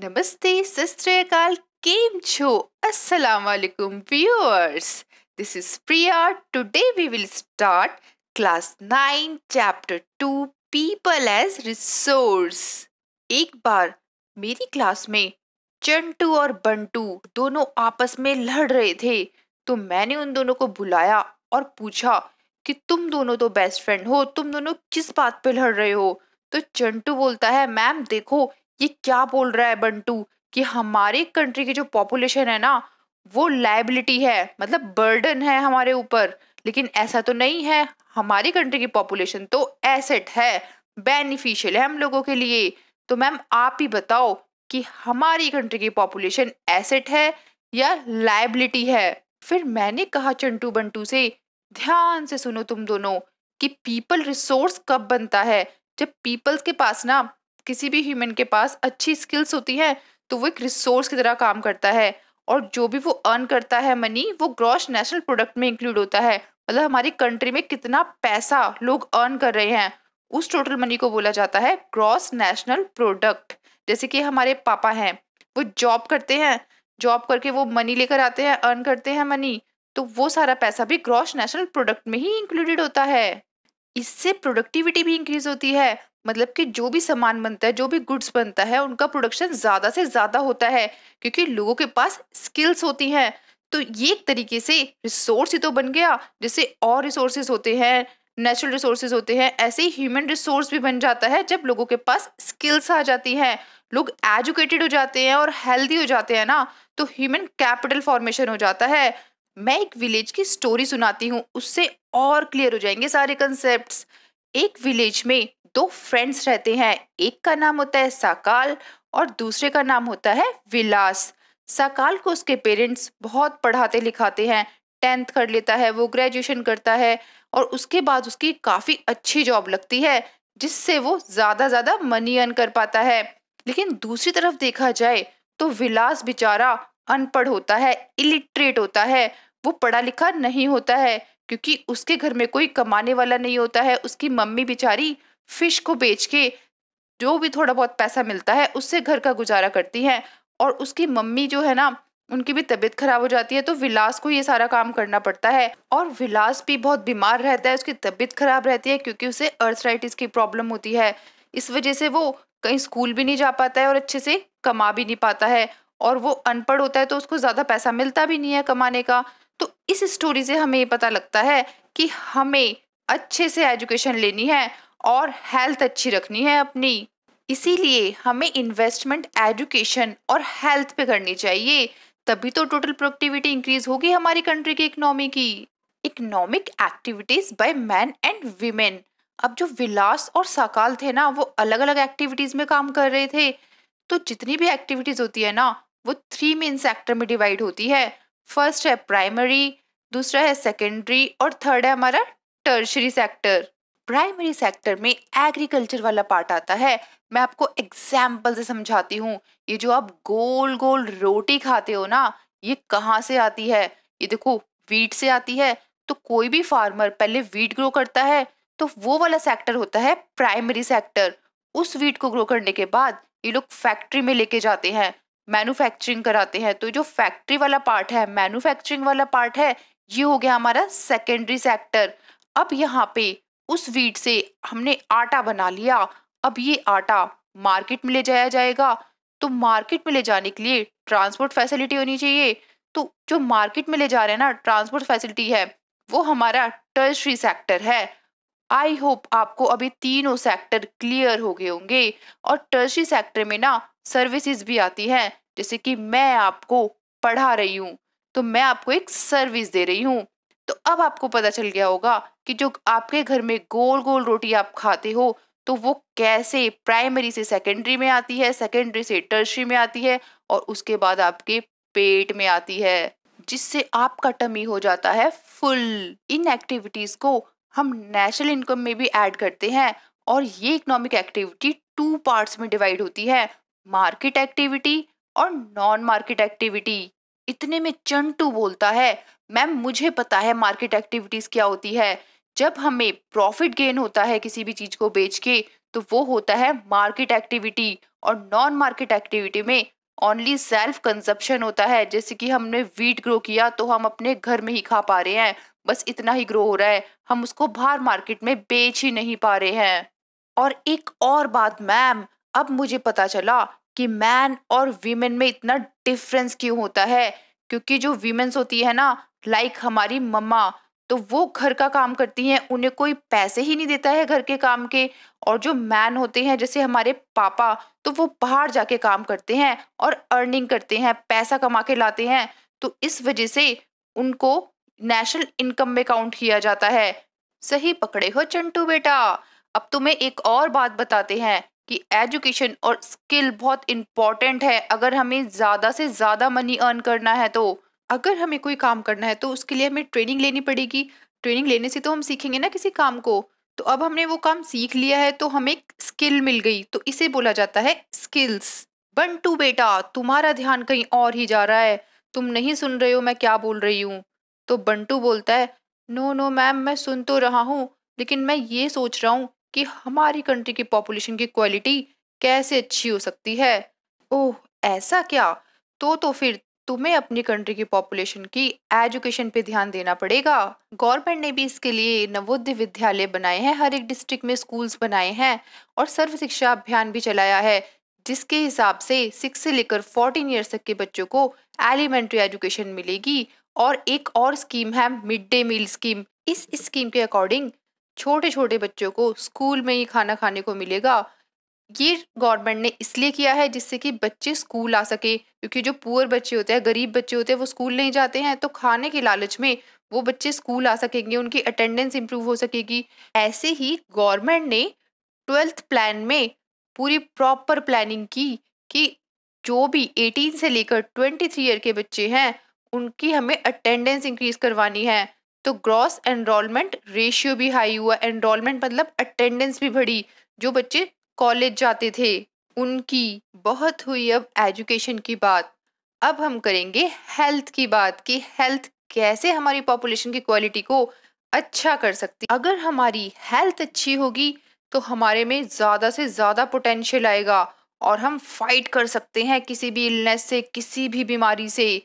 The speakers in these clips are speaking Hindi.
नमस्ते सत श्री अकाल केम छो अस्सलाम वालेकुम viewers this is Priya today we will start class 9 chapter 2 people as resource. एक बार मेरी क्लास में चंटू और बंटू दोनों आपस में लड़ रहे थे, तो मैंने उन दोनों को बुलाया और पूछा कि तुम दोनों तो बेस्ट फ्रेंड हो, तुम दोनों किस बात पे लड़ रहे हो। तो चंटू बोलता है, मैम देखो ये क्या बोल रहा है बंटू कि हमारे कंट्री की जो पॉपुलेशन है ना वो लायबिलिटी है, मतलब बर्डन है हमारे ऊपर, लेकिन ऐसा तो नहीं है। हमारी कंट्री की पॉपुलेशन तो एसेट है, बेनिफिशियल है हम लोगों के लिए। तो मैम आप ही बताओ कि हमारी कंट्री की पॉपुलेशन एसेट है या लायबिलिटी है। फिर मैंने कहा चंटू बंटू से, ध्यान से सुनो तुम दोनों कि पीपल रिसोर्स कब बनता है, जब पीपल्स के पास ना, किसी भी ह्यूमन के पास अच्छी स्किल्स होती है तो वो एक रिसोर्स की तरह काम करता है, और जो भी वो अर्न करता है मनी वो ग्रॉस नेशनल प्रोडक्ट में इंक्लूड होता है। मतलब हमारी कंट्री में कितना पैसा लोग अर्न कर रहे हैं उस टोटल मनी को बोला जाता है ग्रॉस नेशनल प्रोडक्ट। जैसे कि हमारे पापा हैं, वो जॉब करते हैं, जॉब करके वो मनी लेकर आते हैं, अर्न करते हैं मनी, तो वो सारा पैसा भी ग्रॉस नेशनल प्रोडक्ट में ही इंक्लूडेड होता है। इससे प्रोडक्टिविटी भी इंक्रीज होती है, मतलब कि जो भी सामान बनता है, जो भी गुड्स बनता है, उनका प्रोडक्शन ज्यादा से ज्यादा होता है क्योंकि लोगों के पास स्किल्स होती हैं। तो ये एक तरीके से रिसोर्स ही तो बन गया। जैसे और रिसोर्सेज होते हैं, नेचुरल रिसोर्सेज होते हैं, ऐसे ही ह्यूमन रिसोर्स भी बन जाता है जब लोगों के पास स्किल्स आ जाती हैं, लोग एजुकेटेड हो जाते हैं और हेल्दी हो जाते हैं ना, तो ह्यूमन कैपिटल फॉर्मेशन हो जाता है। मैं एक विलेज की स्टोरी सुनाती हूँ, उससे और क्लियर हो जाएंगे सारे कंसेप्ट्स। एक विलेज में दो फ्रेंड्स रहते हैं, एक का नाम होता है साकाल और दूसरे का नाम होता है विलास। साकाल को उसके पेरेंट्स बहुत पढ़ाते लिखाते हैं, 10th कर लेता है, वो ग्रेजुएशन करता है और उसके बाद उसकी काफी अच्छी जॉब लगती है जिससे वो ज्यादा मनी अर्न कर पाता है। लेकिन दूसरी तरफ देखा जाए तो विलास बेचारा अनपढ़ होता है, इलिटरेट होता है, वो पढ़ा लिखा नहीं होता है क्योंकि उसके घर में कोई कमाने वाला नहीं होता है। उसकी मम्मी बेचारी फिश को बेच के जो भी थोड़ा बहुत पैसा मिलता है उससे घर का गुजारा करती हैं, और उसकी मम्मी जो है ना, उनकी भी तबीयत खराब हो जाती है तो विलास को ये सारा काम करना पड़ता है। और विलास भी बहुत बीमार रहता है, उसकी तबीयत खराब रहती है क्योंकि उसे अर्थराइटिस की प्रॉब्लम होती है। इस वजह से वो कहीं स्कूल भी नहीं जा पाता है और अच्छे से कमा भी नहीं पाता है, और वो अनपढ़ होता है तो उसको ज्यादा पैसा मिलता भी नहीं है कमाने का। तो इस स्टोरी से हमें ये पता लगता है कि हमें अच्छे से एजुकेशन लेनी है और हेल्थ अच्छी रखनी है अपनी। इसीलिए हमें इन्वेस्टमेंट एजुकेशन और हेल्थ पे करनी चाहिए, तभी तो टोटल प्रोडक्टिविटी इंक्रीज होगी हमारी कंट्री की इकोनॉमी की। Economic activities by man and women. अब जो विलास और साकाल थे ना, वो अलग अलग एक्टिविटीज में काम कर रहे थे। तो जितनी भी एक्टिविटीज होती है ना, वो 3 मेन सेक्टर में डिवाइड होती है। फर्स्ट है प्राइमरी, दूसरा है सेकेंडरी और थर्ड है हमारा टर्शरी सेक्टर। प्राइमरी सेक्टर में एग्रीकल्चर वाला पार्ट आता है। मैं आपको एग्जाम्पल से समझाती हूँ। ये जो आप गोल गोल रोटी खाते हो ना, ये कहाँ से आती है? ये देखो, वीट से आती है। तो कोई भी फार्मर पहले वीट ग्रो करता है, तो वो वाला सेक्टर होता है प्राइमरी सेक्टर। उस वीट को ग्रो करने के बाद ये लोग फैक्ट्री में लेके जाते हैं, मैन्युफैक्चरिंग कराते हैं। तो जो फैक्ट्री वाला पार्ट है, मैन्युफैक्चरिंग वाला पार्ट है, ये हो गया हमारा सेकेंडरी सेक्टर। अब यहाँ पे उस वीट से हमने आटा बना लिया। अब ये आटा मार्केट में ले जाया जाएगा, तो मार्केट में ले जाने के लिए ट्रांसपोर्ट फैसिलिटी होनी चाहिए। तो जो मार्केट में ले जा रहे हैं ना, ट्रांसपोर्ट फैसिलिटी है, वो हमारा टर्शरी सेक्टर है। आई होप आपको अभी तीनों सेक्टर क्लियर हो गए होंगे। और टर्शरी सेक्टर में ना सर्विसेज भी आती हैं, जैसे कि मैं आपको पढ़ा रही हूँ तो मैं आपको एक सर्विस दे रही हूँ। तो अब आपको पता चल गया होगा कि जो आपके घर में गोल गोल रोटी आप खाते हो, तो वो कैसे प्राइमरी से सेकेंडरी में आती है, सेकेंडरी से टर्शरी में आती है और उसके बाद आपके पेट में आती है, जिससे आपका टमी हो जाता है फुल। इन एक्टिविटीज को हम नेशनल इनकम में भी ऐड करते हैं, और ये इकोनॉमिक एक्टिविटी 2 पार्ट्स में डिवाइड होती है, मार्केट एक्टिविटी और नॉन मार्केट एक्टिविटी। इतने में चंटू बोलता है, मैम मुझे पता है मार्केट एक्टिविटीज क्या होती है। जब हमें प्रॉफिट गेन होता है किसी भी चीज को बेच के, तो वो होता है मार्केट एक्टिविटी। और नॉन मार्केट एक्टिविटी में ओनली सेल्फ कंजप्शन होता है। जैसे कि हमने वीट ग्रो किया तो हम अपने घर में ही खा पा रहे हैं, बस इतना ही ग्रो हो रहा है, हम उसको बाहर मार्केट में बेच ही नहीं पा रहे हैं। और एक और बात मैम, अब मुझे पता चला कि मैन और वीमेन में इतना डिफरेंस क्यों होता है। क्योंकि जो वीमेन्स होती है ना, लाइक हमारी मम्मा, तो वो घर का काम करती हैं, उन्हें कोई पैसे ही नहीं देता है घर के काम के। और जो मैन होते हैं जैसे हमारे पापा, तो वो बाहर जाके काम करते हैं और अर्निंग करते हैं, पैसा कमा के लाते हैं। तो इस वजह से उनको नेशनल इनकम में काउंट किया जाता है। सही पकड़े हो चंटू बेटा। अब तुम्हें एक और बात बताते हैं कि एजुकेशन और स्किल बहुत इंपॉर्टेंट है अगर हमें ज्यादा से ज्यादा मनी अर्न करना है। तो अगर हमें कोई काम करना है तो उसके लिए हमें ट्रेनिंग लेनी पड़ेगी। ट्रेनिंग लेने से तो हम सीखेंगे ना किसी काम को। तो अब हमने वो काम सीख लिया है तो हमें स्किल मिल गई, तो इसे बोला जाता है स्किल्स। बंटू बेटा, तुम्हारा ध्यान कहीं और ही जा रहा है, तुम नहीं सुन रहे हो मैं क्या बोल रही हूँ। तो बंटू बोलता है, नो नो मैम, मैं सुन तो रहा हूँ, लेकिन मैं ये सोच रहा हूँ कि हमारी कंट्री की पॉपुलेशन की क्वालिटी कैसे अच्छी हो सकती है। ओह, ऐसा क्या? तो फिर तुम्हें अपनी कंट्री की पॉपुलेशन की एजुकेशन पे ध्यान देना पड़ेगा। गवर्नमेंट ने भी इसके लिए नवोदय विद्यालय बनाए हैं, हर एक डिस्ट्रिक्ट में स्कूल्स बनाए हैं, और सर्व शिक्षा अभियान भी चलाया है, जिसके हिसाब से 6 से लेकर 14 ईयर्स तक के बच्चों को एलिमेंट्री एजुकेशन मिलेगी। और एक और स्कीम है मिड डे मील स्कीम। इस स्कीम के अकॉर्डिंग छोटे छोटे बच्चों को स्कूल में ही खाना खाने को मिलेगा। ये गवर्नमेंट ने इसलिए किया है जिससे कि बच्चे स्कूल आ सके, क्योंकि जो पुअर बच्चे होते हैं, गरीब बच्चे होते हैं, वो स्कूल नहीं जाते हैं, तो खाने के लालच में वो बच्चे स्कूल आ सकेंगे, उनकी अटेंडेंस इंप्रूव हो सकेगी। ऐसे ही गवर्नमेंट ने 12th प्लान में पूरी प्रॉपर प्लानिंग की कि जो भी 18 से लेकर 23 ईयर के बच्चे हैं उनकी हमें अटेंडेंस इंक्रीज करवानी है। तो ग्रॉस एनरोलमेंट रेशियो भी हाई हुआ। एनरोलमेंट मतलब अटेंडेंस भी बढ़ी। जो बच्चे कॉलेज जाते थे उनकी। बहुत हुई अब एजुकेशन की बात। अब हम करेंगे हेल्थ की बात कि हेल्थ कैसे हमारी पॉपुलेशन की क्वालिटी को अच्छा कर सकती। अगर हमारी हेल्थ अच्छी होगी तो हमारे में ज्यादा से ज्यादा पोटेंशियल आएगा और हम फाइट कर सकते हैं किसी भी इलनेस से, किसी भी बीमारी से।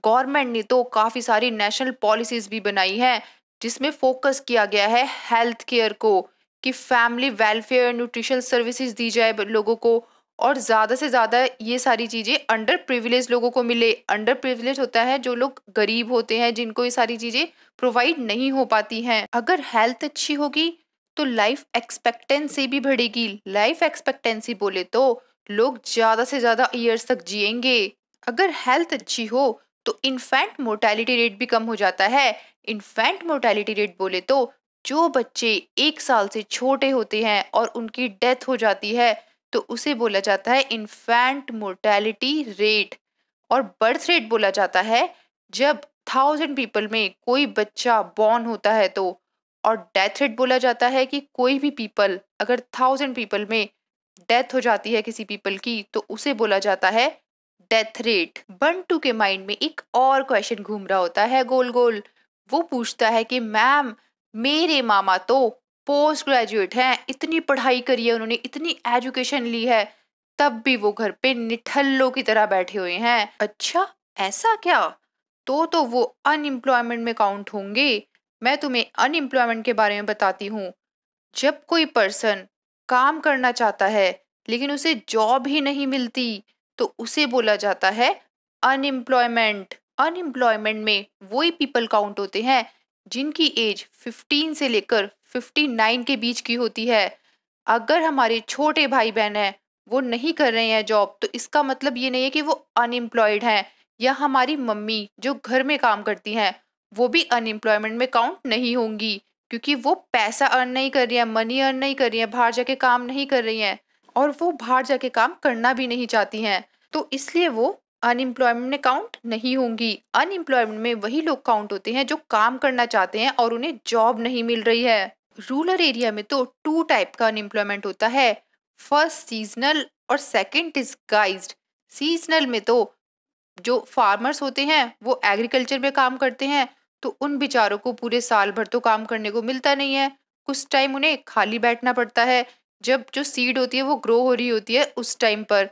गवर्नमेंट ने तो काफी सारी नेशनल पॉलिसीज भी बनाई हैं जिसमें फोकस किया गया है हेल्थ केयर को, कि फैमिली वेलफेयर न्यूट्रिशन सर्विसेज दी जाए लोगों को, और ज्यादा से ज्यादा ये सारी चीजें अंडर प्रिविलेज लोगों को मिले। अंडर प्रिविलेज होता है जो लोग गरीब होते हैं, जिनको ये सारी चीजें प्रोवाइड नहीं हो पाती हैं। अगर हेल्थ अच्छी होगी तो लाइफ एक्सपेक्टेंसी भी बढ़ेगी। लाइफ एक्सपेक्टेंसी बोले तो लोग ज्यादा से ज्यादा ईयर्स तक जिएंगे। अगर हेल्थ अच्छी हो तो इन्फेंट मोर्टेलिटी रेट भी कम हो जाता है। इन्फेंट मोर्टेलिटी रेट बोले तो जो बच्चे 1 साल से छोटे होते हैं और उनकी डेथ हो जाती है तो उसे बोला जाता है इन्फेंट मोर्टेलिटी रेट। और बर्थ रेट बोला जाता है जब 1000 पीपल में कोई बच्चा बॉर्न होता है तो। और डेथ रेट बोला जाता है कि कोई भी पीपल अगर 1000 पीपल में डेथ हो जाती है किसी पीपल की तो उसे बोला जाता है डेथ रेट। बंटू के माइंड में एक और क्वेश्चन घूम रहा होता है गोल गोल। वो पूछता है कि मैम, मेरे मामा तो पोस्ट ग्रेजुएट हैं, इतनी पढ़ाई करी है उन्होंने, इतनी एजुकेशन ली है, तब भी वो घर पे निठल्लों की तरह बैठे हुए हैं। अच्छा, ऐसा क्या? तो वो अनएम्प्लॉयमेंट में काउंट होंगे। मैं तुम्हें अनएम्प्लॉयमेंट के बारे में बताती हूँ। जब कोई पर्सन काम करना चाहता है लेकिन उसे जॉब ही नहीं मिलती तो उसे बोला जाता है अनएम्प्लॉयमेंट। अनएम्प्लॉयमेंट में वही पीपल काउंट होते हैं जिनकी एज 15 से लेकर 59 के बीच की होती है। अगर हमारे छोटे भाई बहन हैं वो नहीं कर रहे हैं जॉब तो इसका मतलब ये नहीं है कि वो अनएम्प्लॉयड हैं। या हमारी मम्मी जो घर में काम करती हैं वो भी अनएम्प्लॉयमेंट में काउंट नहीं होंगी, क्योंकि वो पैसा अर्न नहीं कर रही है, मनी अर्न नहीं कर रही है, बाहर जाके काम नहीं कर रही हैं, और वो बाहर जाके काम करना भी नहीं चाहती हैं, तो इसलिए वो अनएम्प्लॉयमेंट में काउंट नहीं होंगी। अनएम्प्लॉयमेंट में वही लोग काउंट होते हैं जो काम करना चाहते हैं और उन्हें जॉब नहीं मिल रही है। रूरल एरिया में तो 2 टाइप का अनएम्प्लॉयमेंट होता है, फर्स्ट सीजनल और सेकंड डिस्गाइज्ड। सीजनल में तो जो फार्मर्स होते हैं वो एग्रीकल्चर में काम करते हैं, तो उन बेचारों को पूरे साल भर तो काम करने को मिलता नहीं है, कुछ टाइम उन्हें खाली बैठना पड़ता है। जब जो सीड होती है वो ग्रो हो रही होती है उस टाइम पर।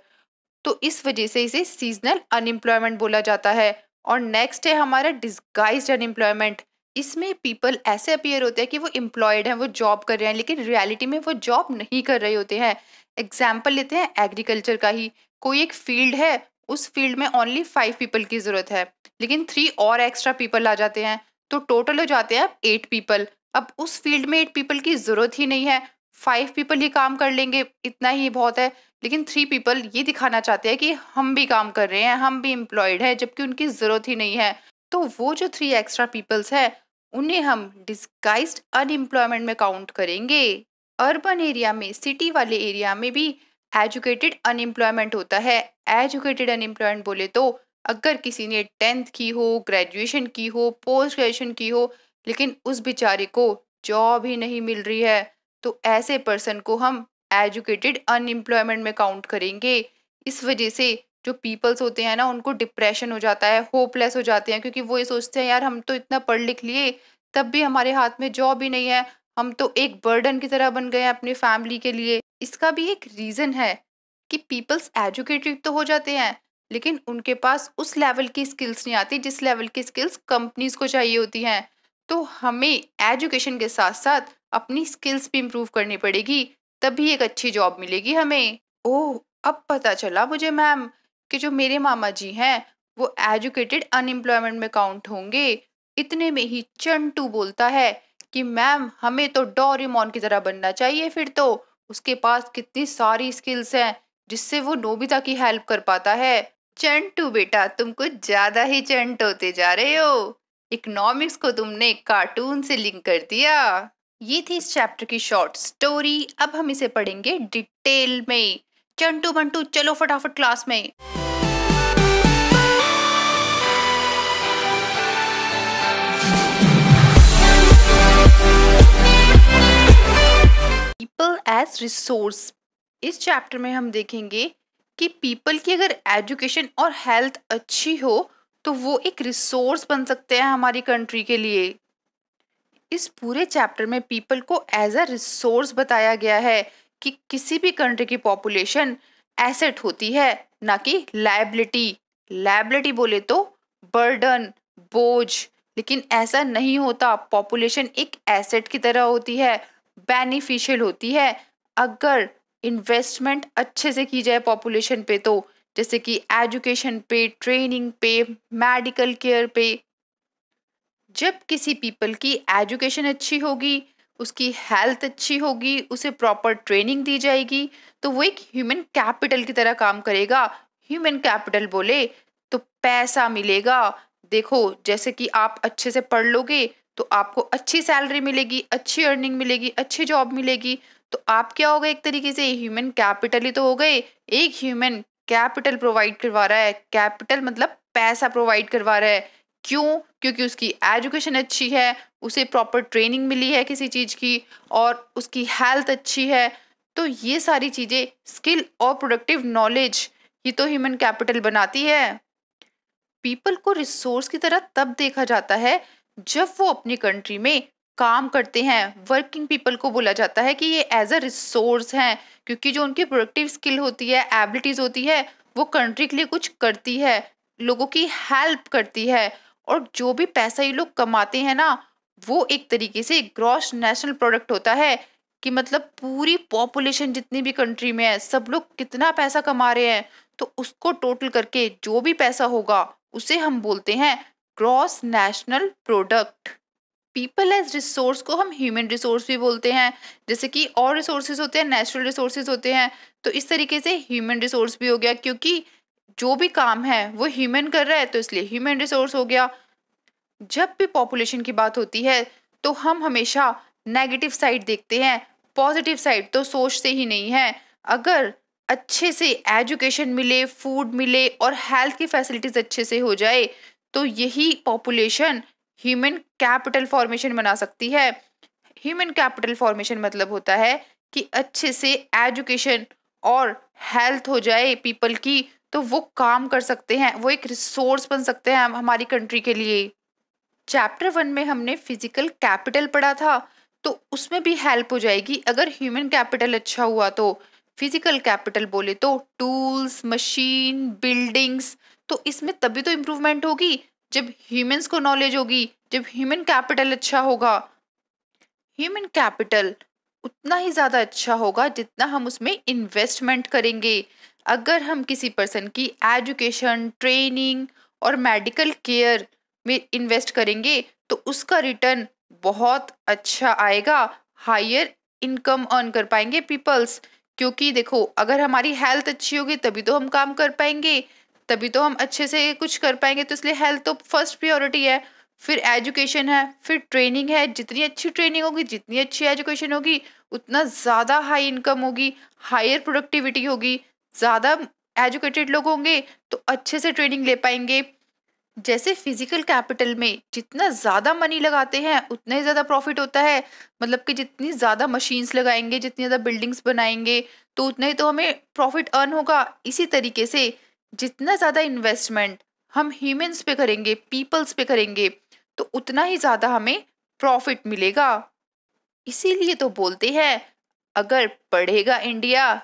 तो इस वजह से इसे सीजनल अनएम्प्लॉयमेंट बोला जाता है। और नेक्स्ट है हमारा डिस्गाइज्ड अनएम्प्लॉयमेंट। इसमें पीपल ऐसे अपीयर होते हैं कि वो एम्प्लॉयड हैं, वो जॉब कर रहे हैं, लेकिन रियलिटी में वो जॉब नहीं कर रहे होते हैं। एग्जाम्पल लेते हैं एग्रीकल्चर का ही। कोई एक फील्ड है, उस फील्ड में ओनली 5 पीपल की जरूरत है, लेकिन 3 और एक्स्ट्रा पीपल आ जाते हैं, तो टोटल हो जाते हैं 8 पीपल। अब उस फील्ड में 8 पीपल की जरूरत ही नहीं है, 5 पीपल ही काम कर लेंगे, इतना ही बहुत है। लेकिन 3 पीपल ये दिखाना चाहते हैं कि हम भी काम कर रहे हैं, हम भी एम्प्लॉयड है, जबकि उनकी जरूरत ही नहीं है। तो वो जो 3 एक्स्ट्रा पीपल्स है उन्हें हम डिस्गाइज्ड अनएम्प्लॉयमेंट में काउंट करेंगे। अर्बन एरिया में, सिटी वाले एरिया में भी एजुकेटेड अनएम्प्लॉयमेंट होता है। एजुकेटेड अनएम्प्लॉयमेंट बोले तो अगर किसी ने 10th की हो, ग्रेजुएशन की हो, पोस्ट ग्रेजुएशन की हो, लेकिन उस बेचारे को जॉब ही नहीं मिल रही है, तो ऐसे पर्सन को हम एजुकेटेड अनएम्प्लॉयमेंट में काउंट करेंगे। इस वजह से जो पीपल्स होते हैं ना, उनको डिप्रेशन हो जाता है, होपलेस हो जाते हैं, क्योंकि वो ये सोचते हैं यार हम तो इतना पढ़ लिख लिए, तब भी हमारे हाथ में जॉब ही नहीं है, हम तो एक बर्डन की तरह बन गए हैं अपनी फैमिली के लिए। इसका भी एक रीजन है कि पीपल्स एजुकेटेड तो हो जाते हैं, लेकिन उनके पास उस लेवल की स्किल्स नहीं आती जिस लेवल की स्किल्स कंपनीज को चाहिए होती हैं। तो हमें एजुकेशन के साथ साथ अपनी स्किल्स भी इम्प्रूव करनी पड़ेगी, तभी एक अच्छी जॉब मिलेगी हमें। ओह, अब पता चला मुझे मैम कि जो मेरे मामा जी हैं वो एजुकेटेड अनएम्प्लॉयमेंट में काउंट होंगे। इतने में ही चंटू बोलता है कि मैम हमें तो डोरेमोन की तरह बनना चाहिए, फिर तो उसके पास कितनी सारी स्किल्स हैं जिससे वो नोबिता की हेल्प कर पाता है। चंटू बेटा, तुम कुछ ज्यादा ही चंट होते जा रहे हो। इकोनॉमिक्स को तुमने कार्टून से लिंक कर दिया। ये थी इस चैप्टर की शॉर्ट स्टोरी। अब हम इसे पढ़ेंगे डिटेल में। चंटू बंटू चलो फटाफट क्लास में। People as resource. इस चैप्टर में हम देखेंगे कि पीपल की अगर एजुकेशन और हेल्थ अच्छी हो तो वो एक रिसोर्स बन सकते हैं हमारी कंट्री के लिए। इस पूरे चैप्टर में पीपल को एज अ रिसोर्स बताया गया है कि किसी भी कंट्री की पॉपुलेशन एसेट होती है, ना कि लायबिलिटी। लायबिलिटी बोले तो बर्डन, बोझ, लेकिन ऐसा नहीं होता। पॉपुलेशन एक एसेट की तरह होती है, बेनिफिशियल होती है अगर इन्वेस्टमेंट अच्छे से की जाए पॉपुलेशन पे, तो जैसे कि एजुकेशन पे, ट्रेनिंग पे, मेडिकल केयर पे। जब किसी पीपल की एजुकेशन अच्छी होगी, उसकी हेल्थ अच्छी होगी, उसे प्रॉपर ट्रेनिंग दी जाएगी, तो वो एक ह्यूमन कैपिटल की तरह काम करेगा। ह्यूमन कैपिटल बोले तो पैसा मिलेगा। देखो, जैसे कि आप अच्छे से पढ़ लोगे तो आपको अच्छी सैलरी मिलेगी, अच्छी अर्निंग मिलेगी, अच्छी जॉब मिलेगी, तो आप क्या हो गए, एक तरीके से ह्यूमन कैपिटल ही तो हो गए। एक ह्यूमन कैपिटल प्रोवाइड करवा रहा है, कैपिटल मतलब पैसा प्रोवाइड करवा रहा है। क्यों? क्योंकि उसकी एजुकेशन अच्छी है, उसे प्रॉपर ट्रेनिंग मिली है किसी चीज़ की, और उसकी हेल्थ अच्छी है। तो ये सारी चीज़ें, स्किल और प्रोडक्टिव नॉलेज, ये तो ह्यूमन कैपिटल बनाती है। पीपल को रिसोर्स की तरह तब देखा जाता है जब वो अपनी कंट्री में काम करते हैं। वर्किंग पीपल को बोला जाता है कि ये एज अ रिसोर्स हैं, क्योंकि जो उनकी प्रोडक्टिव स्किल होती है, एबिलिटीज होती है, वो कंट्री के लिए कुछ करती है, लोगों की हेल्प करती है। और जो भी पैसा ये लोग कमाते हैं ना, वो एक तरीके से ग्रॉस नेशनल प्रोडक्ट होता है, कि मतलब पूरी पॉपुलेशन जितनी भी कंट्री में है, सब लोग कितना पैसा कमा रहे हैं, तो उसको टोटल करके जो भी पैसा होगा उसे हम बोलते हैं gross national product. People as resource को हम ह्यूमन रिसोर्स भी बोलते हैं। जैसे कि और रिसोर्सेज होते हैं, नेचुरल रिसोर्सेज होते हैं, तो इस तरीके से ह्यूमन रिसोर्स भी हो गया, क्योंकि जो भी काम है वो ह्यूमन कर रहा है, तो इसलिए ह्यूमन रिसोर्स हो गया। जब भी पॉपुलेशन की बात होती है तो हम हमेशा नेगेटिव साइड देखते हैं, पॉजिटिव साइड तो सोचते ही नहीं है। अगर अच्छे से एजुकेशन मिले, फूड मिले और हेल्थ की फैसिलिटीज अच्छे से हो जाए, तो यही पॉपुलेशन ह्यूमन कैपिटल फॉर्मेशन बना सकती है। ह्यूमन कैपिटल फॉर्मेशन मतलब होता है कि अच्छे से एजुकेशन और हेल्थ हो जाए पीपल की, तो वो काम कर सकते हैं, वो एक रिसोर्स बन सकते हैं हमारी कंट्री के लिए। चैप्टर 1 में हमने फिजिकल कैपिटल पढ़ा था, तो उसमें भी हेल्प हो जाएगी। अगर ह्यूमन कैपिटल अच्छा हुआ तो फिजिकल कैपिटल बोले तो टूल्स, मशीन, बिल्डिंग्स, तो इसमें तभी तो इम्प्रूवमेंट होगी जब ह्यूमंस को नॉलेज होगी, जब ह्यूमन कैपिटल अच्छा होगा। ह्यूमन कैपिटल उतना ही ज्यादा अच्छा होगा जितना हम उसमें इन्वेस्टमेंट करेंगे। अगर हम किसी पर्सन की एजुकेशन, ट्रेनिंग और मेडिकल केयर में इन्वेस्ट करेंगे तो उसका रिटर्न बहुत अच्छा आएगा। हायर इनकम अर्न कर पाएंगे पीपल्स। क्योंकि देखो, अगर हमारी हेल्थ अच्छी होगी तभी तो हम काम कर पाएंगे, तभी तो हम अच्छे से कुछ कर पाएंगे। तो इसलिए हेल्थ तो फर्स्ट प्रायोरिटी है, फिर एजुकेशन है, फिर ट्रेनिंग है। जितनी अच्छी ट्रेनिंग होगी, जितनी अच्छी एजुकेशन होगी, उतना ज़्यादा हाई इनकम होगी, हायर प्रोडक्टिविटी होगी। ज़्यादा एजुकेटेड लोग होंगे तो अच्छे से ट्रेनिंग ले पाएंगे। जैसे फिजिकल कैपिटल में जितना ज़्यादा मनी लगाते हैं उतना ही ज़्यादा प्रॉफिट होता है। मतलब कि जितनी ज़्यादा मशीन्स लगाएंगे, जितनी ज़्यादा बिल्डिंग्स बनाएंगे, तो उतना ही तो हमें प्रॉफिट अर्न होगा। इसी तरीके से जितना ज़्यादा इन्वेस्टमेंट हम ह्यूमंस पे करेंगे, पीपल्स पे करेंगे, तो उतना ही ज़्यादा हमें प्रॉफिट मिलेगा। इसीलिए तो बोलते हैं, अगर बढ़ेगा इंडिया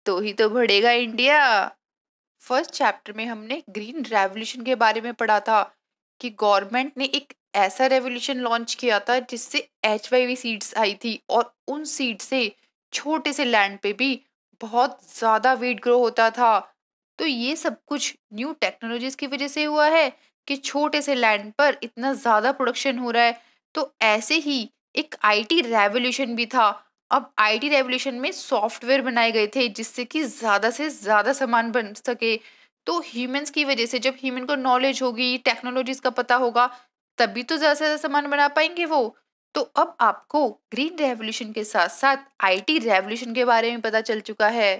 तो ही तो बढ़ेगा इंडिया। फर्स्ट चैप्टर में हमने ग्रीन रेवोल्यूशन के बारे में पढ़ा था कि गवर्नमेंट ने एक ऐसा रेवोल्यूशन लॉन्च किया था जिससे HYV सीड्स आई थी, और उन सीड से छोटे से लैंड पे भी बहुत ज्यादा वेट ग्रो होता था। तो ये सब कुछ न्यू टेक्नोलॉजीज की वजह से हुआ है कि छोटे से लैंड पर इतना ज्यादा प्रोडक्शन हो रहा है। तो ऐसे ही एक IT रेवोल्यूशन भी था। अब IT रेवोल्यूशन में सॉफ्टवेयर बनाए गए थे जिससे कि ज्यादा से ज्यादा सामान बन सके। तो ह्यूमंस की वजह से, जब ह्यूमन को नॉलेज होगी, टेक्नोलॉजीज का पता होगा, तभी तो ज्यादा से ज्यादा सामान बना पाएंगे वो। तो अब आपको ग्रीन रेवोल्यूशन के साथ साथ IT रेवोल्यूशन के बारे में पता चल चुका है।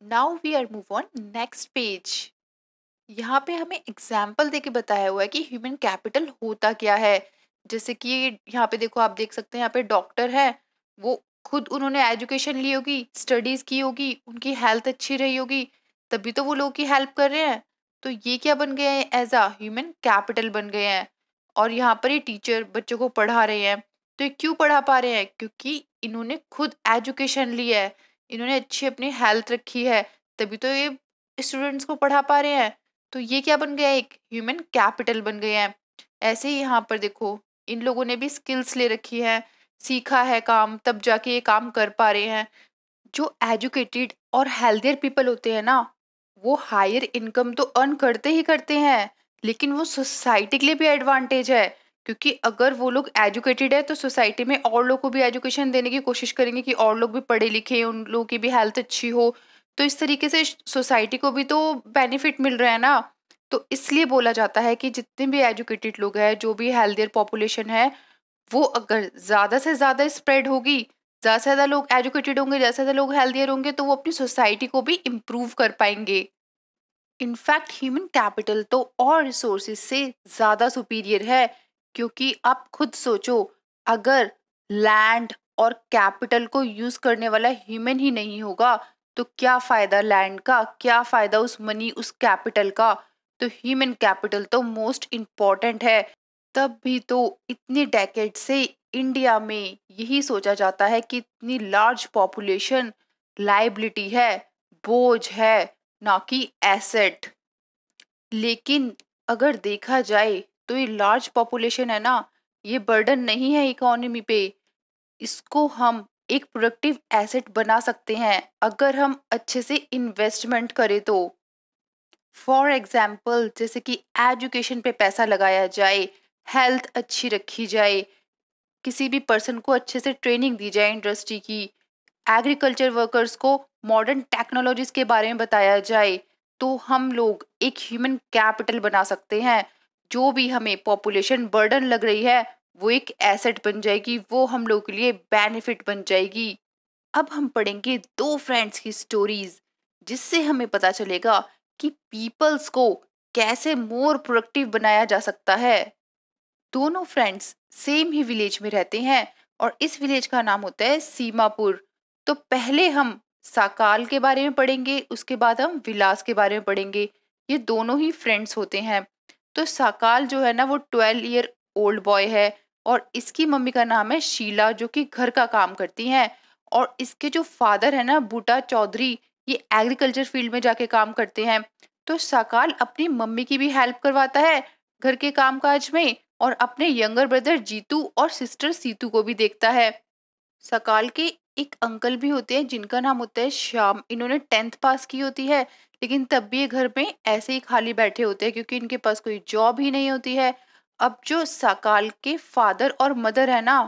Now we are move on next page. यहाँ पे हमें एग्जाम्पल देके बताया हुआ है कि ह्यूमन कैपिटल होता क्या है। जैसे कि यहाँ पे देखो, आप देख सकते हैं यहाँ पे डॉक्टर है, वो खुद उन्होंने एजुकेशन ली होगी, स्टडीज की होगी, उनकी हेल्थ अच्छी रही होगी, तभी तो वो लोगों की हेल्प कर रहे हैं। तो ये क्या बन गए हैं, एज अ ह्यूमन कैपिटल बन गए हैं। और यहाँ पर ये टीचर बच्चों को पढ़ा रहे हैं। तो ये क्यों पढ़ा पा रहे हैं? क्योंकि इन्होंने खुद एजुकेशन ली है, इन्होंने अच्छी अपनी हेल्थ रखी है, तभी तो ये स्टूडेंट्स को पढ़ा पा रहे हैं। तो ये क्या बन गया, एक ह्यूमन कैपिटल बन गए हैं। ऐसे ही यहाँ पर देखो, इन लोगों ने भी स्किल्स ले रखी है, सीखा है काम, तब जाके ये काम कर पा रहे हैं। जो एजुकेटेड और हेल्थियर पीपल होते हैं ना, वो हायर इनकम तो अर्न करते ही करते हैं, लेकिन वो सोसाइटी के लिए भी एडवांटेज है। क्योंकि अगर वो लोग एजुकेटेड है तो सोसाइटी में और लोग को भी एजुकेशन देने की कोशिश करेंगे कि और लोग भी पढ़े लिखे, उन लोगों की भी हेल्थ अच्छी हो। तो इस तरीके से सोसाइटी को भी तो बेनिफिट मिल रहा है ना। तो इसलिए बोला जाता है कि जितने भी एजुकेटेड लोग हैं, जो भी हेल्थियर पॉपुलेशन है, वो अगर ज्यादा से ज्यादा स्प्रेड होगी, ज्यादा से ज्यादा लोग एजुकेटेड होंगे, ज्यादा से ज्यादा लोग हेल्थियर होंगे, तो वो अपनी सोसाइटी को भी इम्प्रूव कर पाएंगे। इनफैक्ट ह्यूमन कैपिटल तो और रिसोर्सेज से ज्यादा सुपीरियर है। क्योंकि आप खुद सोचो, अगर लैंड और कैपिटल को यूज करने वाला ह्यूमन ही नहीं होगा तो क्या फायदा लैंड का, क्या फायदा उस मनी, उस कैपिटल का। तो ह्यूमन कैपिटल तो मोस्ट इम्पॉर्टेंट है। तब भी तो इतने डेकेड से इंडिया में यही सोचा जाता है कि इतनी लार्ज पॉपुलेशन लाइबिलिटी है, बोझ है, ना कि एसेट। लेकिन अगर देखा जाए तो ये लार्ज पॉपुलेशन है ना, ये बर्डन नहीं है इकोनॉमी पे। इसको हम एक प्रोडक्टिव एसेट बना सकते हैं अगर हम अच्छे से इन्वेस्टमेंट करें तो। फॉर एग्जाम्पल, जैसे कि एजुकेशन पे पैसा लगाया जाए, हेल्थ अच्छी रखी जाए, किसी भी पर्सन को अच्छे से ट्रेनिंग दी जाए इंडस्ट्री की, एग्रीकल्चर वर्कर्स को मॉडर्न टेक्नोलॉजीज के बारे में बताया जाए, तो हम लोग एक ह्यूमन कैपिटल बना सकते हैं। जो भी हमें पॉपुलेशन बर्डन लग रही है, वो एक एसेट बन जाएगी, वो हम लोग के लिए बेनिफिट बन जाएगी। अब हम पढ़ेंगे दो फ्रेंड्स की स्टोरीज, जिससे हमें पता चलेगा कि पीपल्स को कैसे मोर प्रोडक्टिव बनाया जा सकता है। दोनों फ्रेंड्स सेम ही विलेज में रहते हैं और इस विलेज का नाम होता है सीमापुर। तो पहले हम साकाल के बारे में पढ़ेंगे, उसके बाद हम विलास के बारे में पढ़ेंगे। ये दोनों ही फ्रेंड्स होते हैं। तो साकाल जो है ना, वो 12 ईयर ओल्ड बॉय है। और इसकी मम्मी का नाम है शीला, जो कि घर का काम करती हैं। और इसके जो फादर है ना, बूटा चौधरी, ये एग्रीकल्चर फील्ड में जाके काम करते हैं। तो सकाल अपनी मम्मी की भी हेल्प करवाता है घर के काम काज में, और अपने यंगर ब्रदर जीतू और सिस्टर सीतू को भी देखता है। सकाल के एक अंकल भी होते हैं जिनका नाम होता है श्याम। इन्होंने 10th पास की होती है, लेकिन तब भी ये घर में ऐसे ही खाली बैठे होते हैं क्योंकि इनके पास कोई जॉब ही नहीं होती है। अब जो सकाल के फादर और मदर है ना,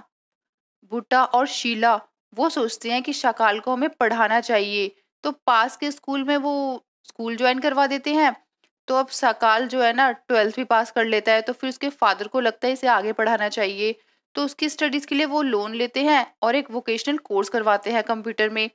बुट्टा और शीला, वो सोचते हैं कि सकाल को हमें पढ़ाना चाहिए। तो पास के स्कूल में वो स्कूल ज्वाइन करवा देते हैं। तो अब सकाल जो है ना 12th भी पास कर लेता है, तो फिर उसके फादर को लगता है इसे आगे पढ़ाना चाहिए। तो उसकी स्टडीज के लिए वो लोन लेते हैं और एक वोकेशनल कोर्स करवाते हैं कंप्यूटर में।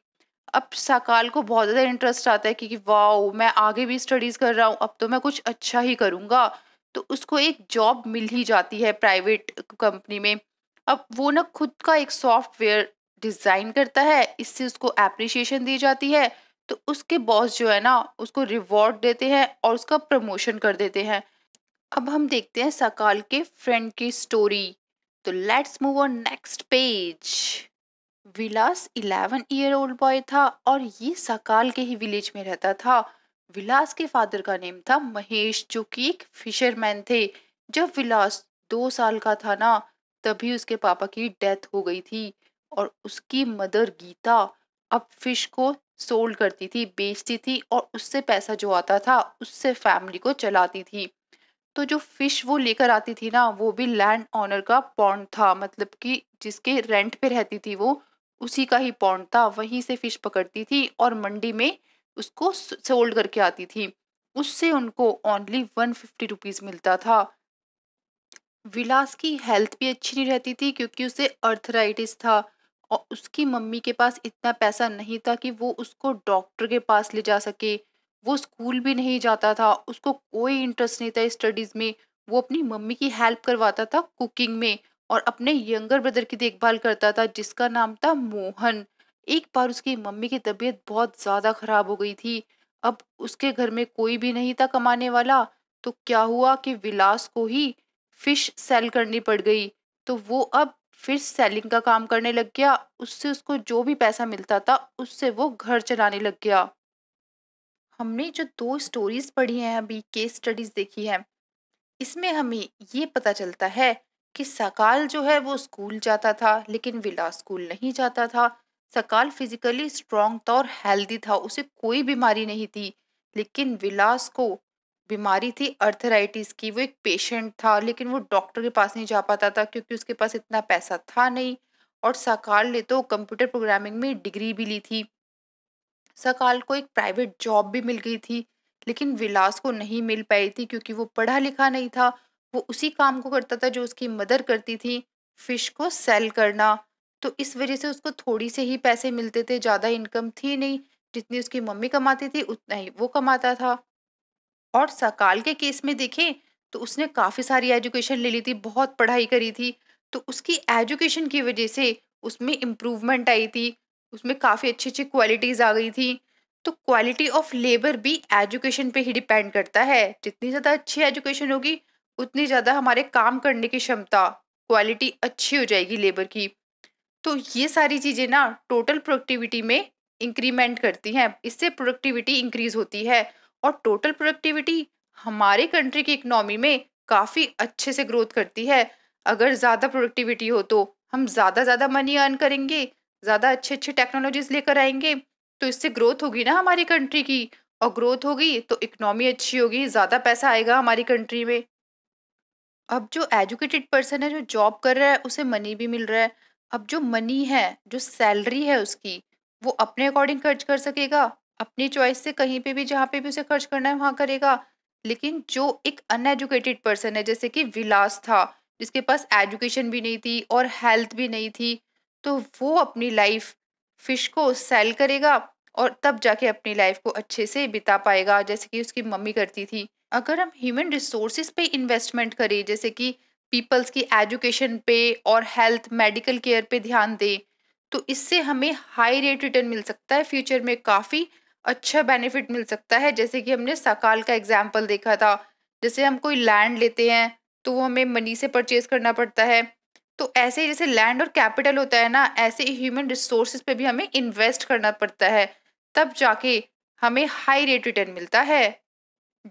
अब सकाल को बहुत ज़्यादा इंटरेस्ट आता है कि वाओ, मैं आगे भी स्टडीज़ कर रहा हूँ, अब तो मैं कुछ अच्छा ही करूँगा। तो उसको एक जॉब मिल ही जाती है प्राइवेट कंपनी में। अब वो ना खुद का एक सॉफ्टवेयर डिज़ाइन करता है, इससे उसको एप्रिसिएशन दी जाती है। तो उसके बॉस जो है ना, उसको रिवॉर्ड देते हैं और उसका प्रमोशन कर देते हैं। अब हम देखते हैं सकाल के फ्रेंड की स्टोरी। तो let's move on next page. Vilas 11 year old boy था और ये सकाल के ही विलेज में रहता था। विलास के फादर का नेम था महेश, जो कि एक फिशरमैन थे। जब विलास 2 साल का था ना, तभी उसके पापा की डेथ हो गई थी। और उसकी मदर गीता अब फिश को सोल्ड करती थी, बेचती थी, और उससे पैसा जो आता था उससे फैमिली को चलाती थी। तो जो फिश वो लेकर आती थी ना, वो भी लैंड ओनर का पॉन्ड था, मतलब कि जिसके रेंट पे रहती थी वो, उसी का ही पॉन्ड था। वहीं से फिश पकड़ती थी और मंडी में उसको सोल्ड करके आती थी। उससे उनको ओनली 150 रुपीज मिलता था। विलास की हेल्थ भी अच्छी नहीं रहती थी क्योंकि उसे अर्थराइटिस था, और उसकी मम्मी के पास इतना पैसा नहीं था कि वो उसको डॉक्टर के पास ले जा सके। वो स्कूल भी नहीं जाता था, उसको कोई इंटरेस्ट नहीं था स्टडीज में। वो अपनी मम्मी की हेल्प करवाता था कुकिंग में, और अपने यंगर ब्रदर की देखभाल करता था जिसका नाम था मोहन। एक बार उसकी मम्मी की तबीयत बहुत ज्यादा खराब हो गई थी। अब उसके घर में कोई भी नहीं था कमाने वाला। तो क्या हुआ कि विलास को ही फिश सेल करनी पड़ गई। तो वो अब फिश सेलिंग का काम करने लग गया। उससे उसको जो भी पैसा मिलता था उससे वो घर चलाने लग गया। हमने जो 2 स्टोरीज पढ़ी हैं, अभी केस स्टडीज देखी है, इसमें हमें ये पता चलता है कि सकाल जो है वो स्कूल जाता था, लेकिन विलास स्कूल नहीं जाता था। सकाल फिजिकली स्ट्रांग था और हेल्दी था, उसे कोई बीमारी नहीं थी। लेकिन विलास को बीमारी थी अर्थराइटिस की। वो एक पेशेंट था, लेकिन वो डॉक्टर के पास नहीं जा पाता था क्योंकि उसके पास इतना पैसा था नहीं। और सकाल ने तो कंप्यूटर प्रोग्रामिंग में डिग्री भी ली थी। सकाल को एक प्राइवेट जॉब भी मिल गई थी, लेकिन विलास को नहीं मिल पाई थी क्योंकि वो पढ़ा लिखा नहीं था। वो उसी काम को करता था जो उसकी मदर करती थी, फिश को सेल करना। तो इस वजह से उसको थोड़ी से ही पैसे मिलते थे, ज़्यादा इनकम थी नहीं। जितनी उसकी मम्मी कमाती थी उतना ही वो कमाता था। और सकाल के केस में देखें तो उसने काफ़ी सारी एजुकेशन ले ली थी, बहुत पढ़ाई करी थी। तो उसकी एजुकेशन की वजह से उसमें इम्प्रूवमेंट आई थी, उसमें काफ़ी अच्छी अच्छी क्वालिटीज़ आ गई थी। तो क्वालिटी ऑफ लेबर भी एजुकेशन पे ही डिपेंड करता है। जितनी ज़्यादा अच्छी एजुकेशन होगी, उतनी ज़्यादा हमारे काम करने की क्षमता, क्वालिटी अच्छी हो जाएगी लेबर की। तो ये सारी चीज़ें ना टोटल प्रोडक्टिविटी में इंक्रीमेंट करती हैं, इससे प्रोडक्टिविटी इंक्रीज होती है। और टोटल प्रोडक्टिविटी हमारे कंट्री की इकोनॉमी में काफ़ी अच्छे से ग्रोथ करती है। अगर ज़्यादा प्रोडक्टिविटी हो तो हम ज़्यादा मनी अर्न करेंगे, ज़्यादा अच्छे अच्छे टेक्नोलॉजीज लेकर आएंगे। तो इससे ग्रोथ होगी ना हमारी कंट्री की, और ग्रोथ होगी तो इकोनॉमी अच्छी होगी, ज़्यादा पैसा आएगा हमारी कंट्री में। अब जो एजुकेटेड पर्सन है, जो जॉब कर रहा है, उसे मनी भी मिल रहा है। अब जो मनी है, जो सैलरी है उसकी, वो अपने अकॉर्डिंग खर्च कर सकेगा, अपनी चॉइस से कहीं पे भी जहाँ पे भी उसे खर्च करना है वहाँ करेगा। लेकिन जो एक अनएजुकेटेड पर्सन है, जैसे कि विलास था, जिसके पास एजुकेशन भी नहीं थी और हेल्थ भी नहीं थी, तो वो अपनी लाइफ फिश को सेल करेगा और तब जाके अपनी लाइफ को अच्छे से बिता पाएगा, जैसे कि उसकी मम्मी करती थी। अगर हम ह्यूमन रिसोर्सेज पे इन्वेस्टमेंट करें, जैसे कि पीपल्स की एजुकेशन पे और हेल्थ मेडिकल केयर पे ध्यान दें, तो इससे हमें हाई रेट रिटर्न मिल सकता है। फ्यूचर में काफ़ी अच्छा बेनिफिट मिल सकता है, जैसे कि हमने सकाल का एग्जाम्पल देखा था। जैसे हम कोई लैंड लेते हैं तो वो हमें मनी से परचेज करना पड़ता है। तो ऐसे ही जैसे लैंड और कैपिटल होता है ना, ऐसे ही ह्यूमन रिसोर्सेज पे भी हमें इन्वेस्ट करना पड़ता है, तब जाके हमें हाई रेट रिटर्न मिलता है।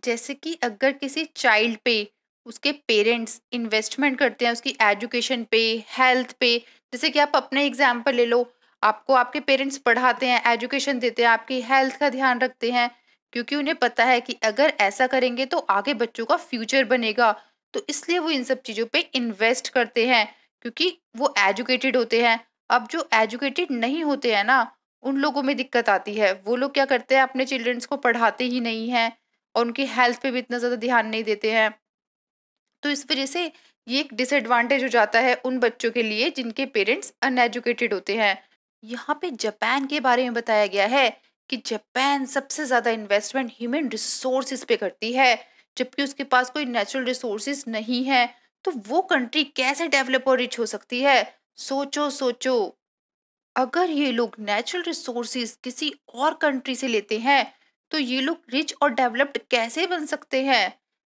जैसे कि अगर किसी चाइल्ड पे उसके पेरेंट्स इन्वेस्टमेंट करते हैं उसकी एजुकेशन पे, हेल्थ पे, जैसे कि आप अपना एग्जाम्पल ले लो, आपको आपके पेरेंट्स पढ़ाते हैं, एजुकेशन देते हैं, आपकी हेल्थ का ध्यान रखते हैं, क्योंकि उन्हें पता है कि अगर ऐसा करेंगे तो आगे बच्चों का फ्यूचर बनेगा, तो इसलिए वो इन सब चीज़ों पे इन्वेस्ट करते हैं, क्योंकि वो एजुकेटेड होते हैं। अब जो एजुकेटेड नहीं होते हैं ना, उन लोगों में दिक्कत आती है। वो लोग क्या करते हैं, अपने चिल्ड्रंस को पढ़ाते ही नहीं हैं और उनकी हेल्थ पे भी इतना ज़्यादा ध्यान नहीं देते हैं। तो इस वजह से ये एक डिसएडवांटेज हो जाता है उन बच्चों के लिए जिनके पेरेंट्स अनएजुकेटेड होते हैं। यहाँ पे जापान के बारे में बताया गया है कि जापान सबसे ज़्यादा इन्वेस्टमेंट ह्यूमन रिसोर्सेज पे करती है, जबकि उसके पास कोई नेचुरल रिसोर्सेज नहीं है। तो वो कंट्री कैसे डेवलप और रिच हो सकती है? सोचो सोचो, अगर ये लोग नेचुरल रिसोर्सेज किसी और कंट्री से लेते हैं, तो ये लोग रिच और डेवलप्ड कैसे बन सकते हैं?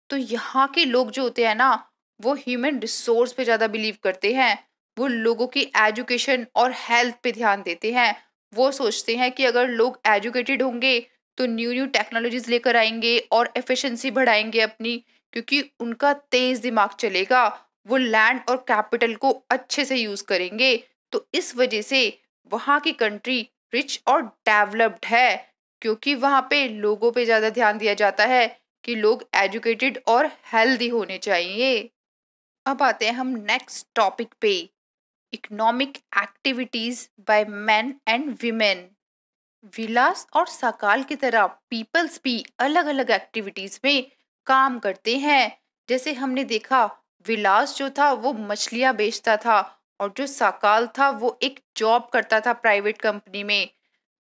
तो यहाँ के लोग जो होते हैं ना, वो ह्यूमन रिसोर्स पे ज़्यादा बिलीव करते हैं। वो लोगों की एजुकेशन और हेल्थ पे ध्यान देते हैं। वो सोचते हैं कि अगर लोग एजुकेटेड होंगे तो न्यू न्यू टेक्नोलॉजीज लेकर आएंगे और एफिशिएंसी बढ़ाएंगे अपनी, क्योंकि उनका तेज दिमाग चलेगा। वो लैंड और कैपिटल को अच्छे से यूज करेंगे। तो इस वजह से वहाँ की कंट्री रिच और डेवलप्ड है, क्योंकि वहाँ पे लोगों पे ज़्यादा ध्यान दिया जाता है कि लोग एजुकेटेड और हेल्दी होने चाहिए। अब आते हैं हम नेक्स्ट टॉपिक पे, economic activities by men and women. Vilas और सकाल की तरह पीपल्स भी अलग अलग एक्टिविटीज में काम करते हैं। जैसे हमने देखा, विलास जो था वो मछलियां बेचता था, और जो सकाल था वो एक जॉब करता था प्राइवेट कंपनी में।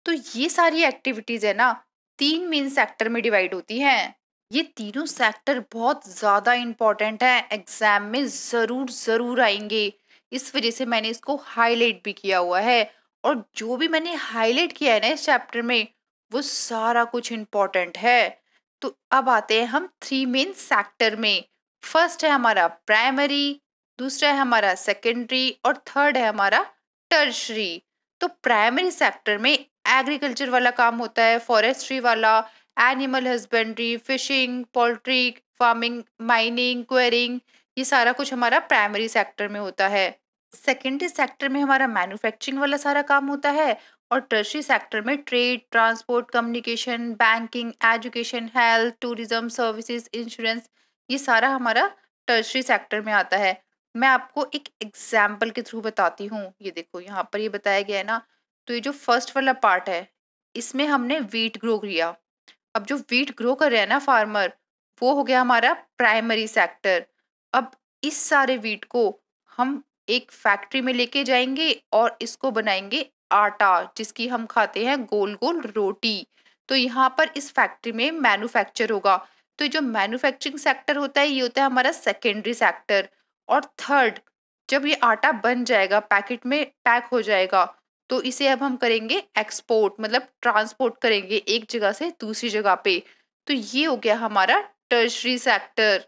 तो ये सारी एक्टिविटीज है ना, तीन मेन सेक्टर में डिवाइड होती हैं। ये तीनों सेक्टर बहुत ज्यादा इंपॉर्टेंट है, एग्जाम में जरूर जरूर आएंगे। इस वजह से मैंने इसको हाईलाइट भी किया हुआ है। और जो भी मैंने हाईलाइट किया है ना इस चैप्टर में, वो सारा कुछ इंपॉर्टेंट है। तो अब आते हैं हम थ्री मेन सेक्टर में। फर्स्ट है हमारा प्राइमरी, दूसरा है हमारा सेकेंडरी, और थर्ड है हमारा टर्शरी। तो प्राइमरी सेक्टर में एग्रीकल्चर वाला काम होता है, फॉरेस्ट्री वाला, animal husbandry, fishing, poultry farming, mining, quarrying, ये सारा कुछ हमारा प्राइमरी सेक्टर में होता है। सेकेंडरी सेक्टर में हमारा मैन्युफैक्चरिंग वाला सारा काम होता है, और टर्शरी सेक्टर में trade, transport, communication, banking, education, health, tourism, services, insurance, ये सारा हमारा टर्शरी सेक्टर में आता है। मैं आपको एक एग्जाम्पल के थ्रू बताती हूँ। ये देखो यहाँ पर ये बताया गया है ना, तो ये जो फर्स्ट वाला पार्ट है, इसमें हमने वीट ग्रो किया। अब जो वीट ग्रो कर रहे हैं ना फार्मर, वो हो गया हमारा प्राइमरी सेक्टर। अब इस सारे वीट को हम एक फैक्ट्री में लेके जाएंगे और इसको बनाएंगे आटा, जिसकी हम खाते हैं गोल गोल रोटी। तो यहाँ पर इस फैक्ट्री में मैन्युफैक्चर होगा। तो ये जो मैन्युफैक्चरिंग सेक्टर होता है, ये होता है हमारा सेकेंडरी सेक्टर। और थर्ड, जब ये आटा बन जाएगा, पैकेट में पैक हो जाएगा, तो इसे अब हम करेंगे एक्सपोर्ट, मतलब ट्रांसपोर्ट करेंगे एक जगह से दूसरी जगह पे। तो ये हो गया हमारा टर्शरी सेक्टर।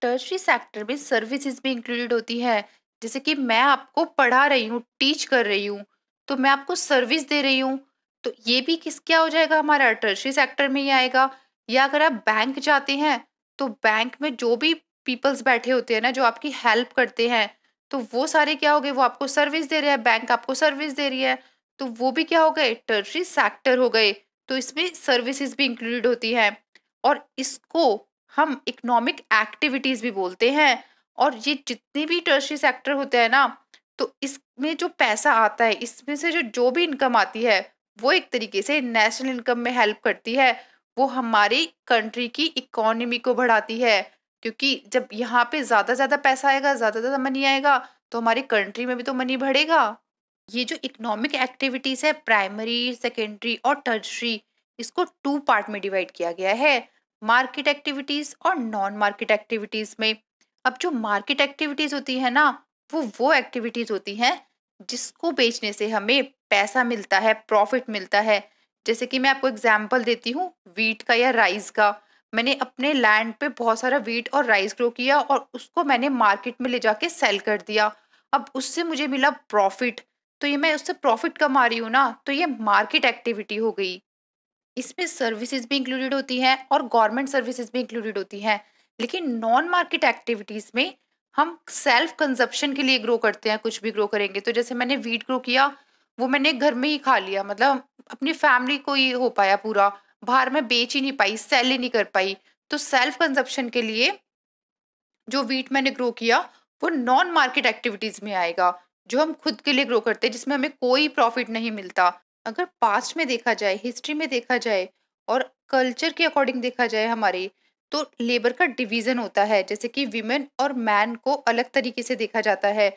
टर्शरी सेक्टर में सर्विसेज भी इंक्लूडेड होती है। जैसे कि मैं आपको पढ़ा रही हूँ, टीच कर रही हूँ, तो मैं आपको सर्विस दे रही हूँ, तो ये भी किस क्या हो जाएगा, हमारा टर्शरी सेक्टर में ही आएगा। या अगर आप बैंक जाते हैं, तो बैंक में जो भी पीपल्स बैठे होते हैं ना, जो आपकी हेल्प करते हैं, तो वो सारे क्या हो गए, वो आपको सर्विस दे रहे हैं, बैंक आपको सर्विस दे रही है, तो वो भी क्या हो गए, टर्शरी सेक्टर हो गए। तो इसमें सर्विसेज भी इंक्लूडेड होती है, और इसको हम इकोनॉमिक एक्टिविटीज भी बोलते हैं। और ये जितने भी टर्शरी सेक्टर होते हैं ना, तो इसमें जो पैसा आता है, इसमें से जो जो भी इनकम आती है, वो एक तरीके से नेशनल इनकम में हेल्प करती है। वो हमारी कंट्री की इकोनॉमी को बढ़ाती है, क्योंकि जब यहाँ पे ज्यादा पैसा आएगा, ज्यादा मनी आएगा, तो हमारी कंट्री में भी तो मनी बढ़ेगा। ये जो इकोनॉमिक एक्टिविटीज है, प्राइमरी, सेकेंडरी और टर्शरी, इसको टू पार्ट में डिवाइड किया गया है, मार्केट एक्टिविटीज और नॉन मार्केट एक्टिविटीज में। अब जो मार्केट एक्टिविटीज होती है ना, वो एक्टिविटीज होती हैं जिसको बेचने से हमें पैसा मिलता है, प्रॉफिट मिलता है। जैसे कि मैं आपको एग्जांपल देती हूँ वीट का या राइस का। मैंने अपने लैंड पे बहुत सारा वीट और राइस ग्रो किया, और उसको मैंने मार्केट में ले जाके सेल कर दिया। अब उससे मुझे मिला प्रॉफिट, तो ये मैं उससे प्रॉफिट कमा रही हूँ ना, तो ये मार्केट एक्टिविटी हो गई। इसमें सर्विसेज भी इंक्लूडेड होती हैं और गवर्नमेंट सर्विसेज भी इंक्लूडेड होती हैं। लेकिन नॉन मार्केट एक्टिविटीज में हम सेल्फ कंजप्शन के लिए ग्रो करते हैं, कुछ भी ग्रो करेंगे। तो जैसे मैंने वीट ग्रो किया, वो मैंने घर में ही खा लिया, मतलब अपनी फैमिली को ही हो पाया पूरा, बाहर में बेच ही नहीं पाई, सेल ही नहीं कर पाई। तो सेल्फ कंजप्शन के लिए जो वीट मैंने ग्रो किया वो नॉन मार्केट एक्टिविटीज में आएगा, जो हम खुद के लिए ग्रो करते हैं, जिसमें हमें कोई प्रॉफिट नहीं मिलता। अगर पास्ट में देखा जाए, हिस्ट्री में देखा जाए और कल्चर के अकॉर्डिंग देखा जाए हमारे, तो लेबर का डिवीजन होता है। जैसे कि विमेन और मैन को अलग तरीके से देखा जाता है।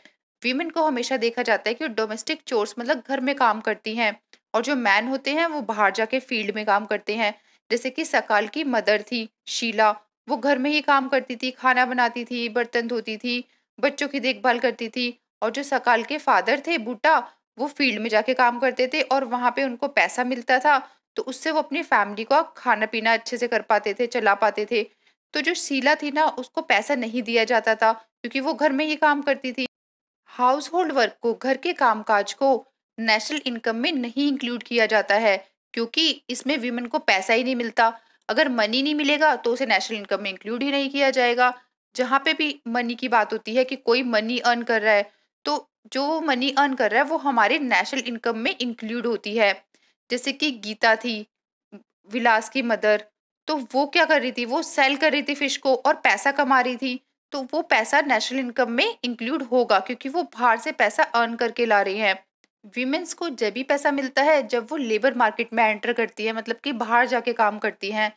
विमेन को हमेशा देखा जाता है कि वो डोमेस्टिक चोर्स मतलब घर में काम करती हैं, और जो मैन होते हैं वो बाहर जाके फील्ड में काम करते हैं। जैसे कि सकाल की मदर थी शीला, वो घर में ही काम करती थी, खाना बनाती थी, बर्तन धोती थी, बच्चों की देखभाल करती थी। और जो सकाल के फादर थे बूटा, वो फील्ड में जाके काम करते थे और वहां पे उनको पैसा मिलता था, तो उससे वो अपनी फैमिली को खाना पीना अच्छे से कर पाते थे, चला पाते थे। तो जो शीला थी ना, उसको पैसा नहीं दिया जाता था क्योंकि वो घर में ही काम करती थी। हाउस होल्ड वर्क को, घर के कामकाज को नेशनल इनकम में नहीं इंक्लूड किया जाता है, क्योंकि इसमें विमेन को पैसा ही नहीं मिलता। अगर मनी नहीं मिलेगा तो उसे नेशनल इनकम में इंक्लूड ही नहीं किया जाएगा। जहाँ पे भी मनी की बात होती है कि कोई मनी अर्न कर रहा है, तो जो मनी अर्न कर रहा है वो हमारे नेशनल इनकम में इंक्लूड होती है। जैसे कि गीता थी, विलास की मदर, तो वो क्या कर रही थी, वो सेल कर रही थी फिश को और पैसा कमा रही थी। तो वो पैसा नेशनल इनकम में इंक्लूड होगा क्योंकि वो बाहर से पैसा अर्न करके ला रही हैं। विमेन्स को जब भी पैसा मिलता है जब वो लेबर मार्केट में एंटर करती है, मतलब कि बाहर जाके काम करती हैं।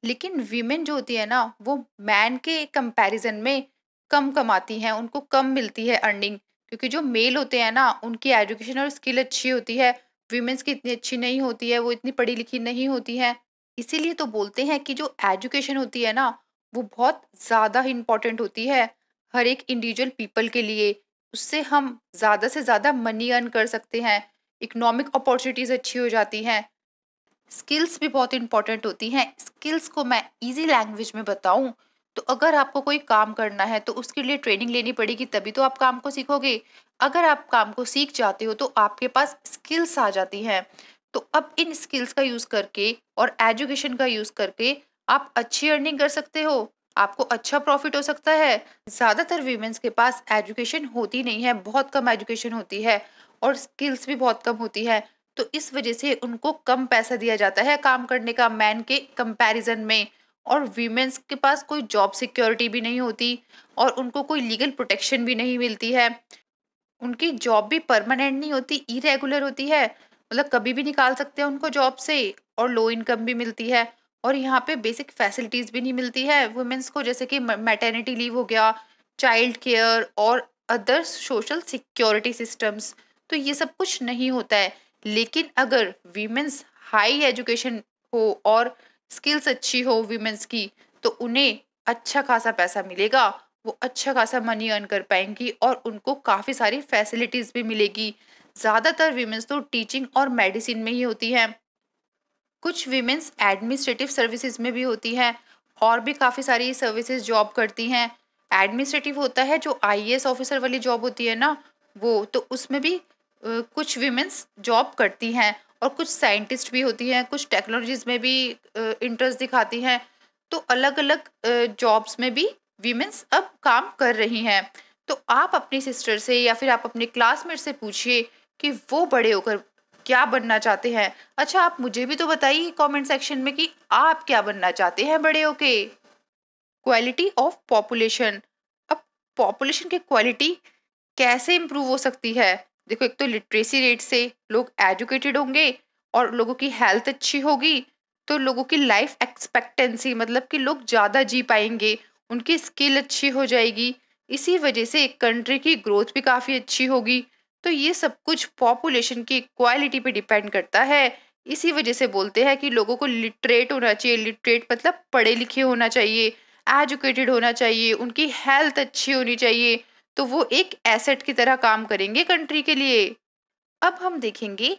लेकिन वीमेन जो होती है ना, वो मैन के कंपैरिजन में कम कमाती हैं, उनको कम मिलती है अर्निंग। क्योंकि जो मेल होते हैं ना, उनकी एजुकेशन और स्किल अच्छी होती है, वीमेन्स की इतनी अच्छी नहीं होती है, वो इतनी पढ़ी लिखी नहीं होती हैं। इसीलिए तो बोलते हैं कि जो एजुकेशन होती है ना, वो बहुत ज़्यादा इम्पोर्टेंट होती है हर एक इंडिविजुअल पीपल के लिए। उससे हम ज़्यादा से ज़्यादा मनी अर्न कर सकते हैं, इकोनॉमिक अपॉर्चुनिटीज़ अच्छी हो जाती हैं। स्किल्स भी बहुत इंपॉर्टेंट होती हैं। स्किल्स को मैं इजी लैंग्वेज में बताऊं, तो अगर आपको कोई काम करना है तो उसके लिए ट्रेनिंग लेनी पड़ेगी, तभी तो आप काम को सीखोगे। अगर आप काम को सीख जाते हो तो आपके पास स्किल्स आ जाती हैं। तो अब इन स्किल्स का यूज करके और एजुकेशन का यूज करके आप अच्छी अर्निंग कर सकते हो, आपको अच्छा प्रॉफिट हो सकता है। ज्यादातर वीमेंस के पास एजुकेशन होती नहीं है, बहुत कम एजुकेशन होती है और स्किल्स भी बहुत कम होती है। तो इस वजह से उनको कम पैसा दिया जाता है काम करने का मैन के कंपैरिजन में। और वीमेन्स के पास कोई जॉब सिक्योरिटी भी नहीं होती और उनको कोई लीगल प्रोटेक्शन भी नहीं मिलती है। उनकी जॉब भी परमानेंट नहीं होती, इरेगुलर होती है, मतलब कभी भी निकाल सकते हैं उनको जॉब से। और लो इनकम भी मिलती है और यहाँ पे बेसिक फैसिलिटीज भी नहीं मिलती है वुमेन्स को, जैसे कि मैटरनिटी लीव हो गया, चाइल्ड केयर और अदर सोशल सिक्योरिटी सिस्टम्स। तो ये सब कुछ नहीं होता है। लेकिन अगर वीमेंस हाई एजुकेशन हो और स्किल्स अच्छी हो वीमेंस की, तो उन्हें अच्छा खासा पैसा मिलेगा, वो अच्छा खासा मनी अर्न कर पाएंगी और उनको काफ़ी सारी फैसिलिटीज़ भी मिलेगी। ज़्यादातर वीमेंस तो टीचिंग और मेडिसिन में ही होती हैं, कुछ वीमेंस एडमिनिस्ट्रेटिव सर्विसेज में भी होती हैं और भी काफ़ी सारी सर्विसेज जॉब करती हैं। एडमिनिस्ट्रेटिव होता है जो आईएएस ऑफिसर वाली जॉब होती है ना, वो तो उसमें भी कुछ वीमेंस जॉब करती हैं। और कुछ साइंटिस्ट भी होती हैं, कुछ टेक्नोलॉजीज में भी इंटरेस्ट दिखाती हैं। तो अलग अलग जॉब्स में भी वीमेंस अब काम कर रही हैं। तो आप अपनी सिस्टर से या फिर आप अपने क्लासमेट से पूछिए कि वो बड़े होकर क्या बनना चाहते हैं। अच्छा, आप मुझे भी तो बताइए कमेंट सेक्शन में कि आप क्या बनना चाहते हैं बड़े होके। Quality of population. अब पॉपुलेशन की क्वालिटी कैसे इम्प्रूव हो सकती है? देखो, एक तो लिटरेसी रेट से लोग एजुकेटेड होंगे और लोगों की हेल्थ अच्छी होगी, तो लोगों की लाइफ एक्सपेक्टेंसी मतलब कि लोग ज़्यादा जी पाएंगे, उनकी स्किल अच्छी हो जाएगी। इसी वजह से कंट्री की ग्रोथ भी काफ़ी अच्छी होगी। तो ये सब कुछ पॉपुलेशन की क्वालिटी पे डिपेंड करता है। इसी वजह से बोलते हैं कि लोगों को लिटरेट होना चाहिए। लिटरेट मतलब पढ़े लिखे होना चाहिए, एजुकेटेड होना चाहिए, उनकी हेल्थ अच्छी होनी चाहिए, तो वो एक एसेट की तरह काम करेंगे कंट्री के लिए। अब हम देखेंगे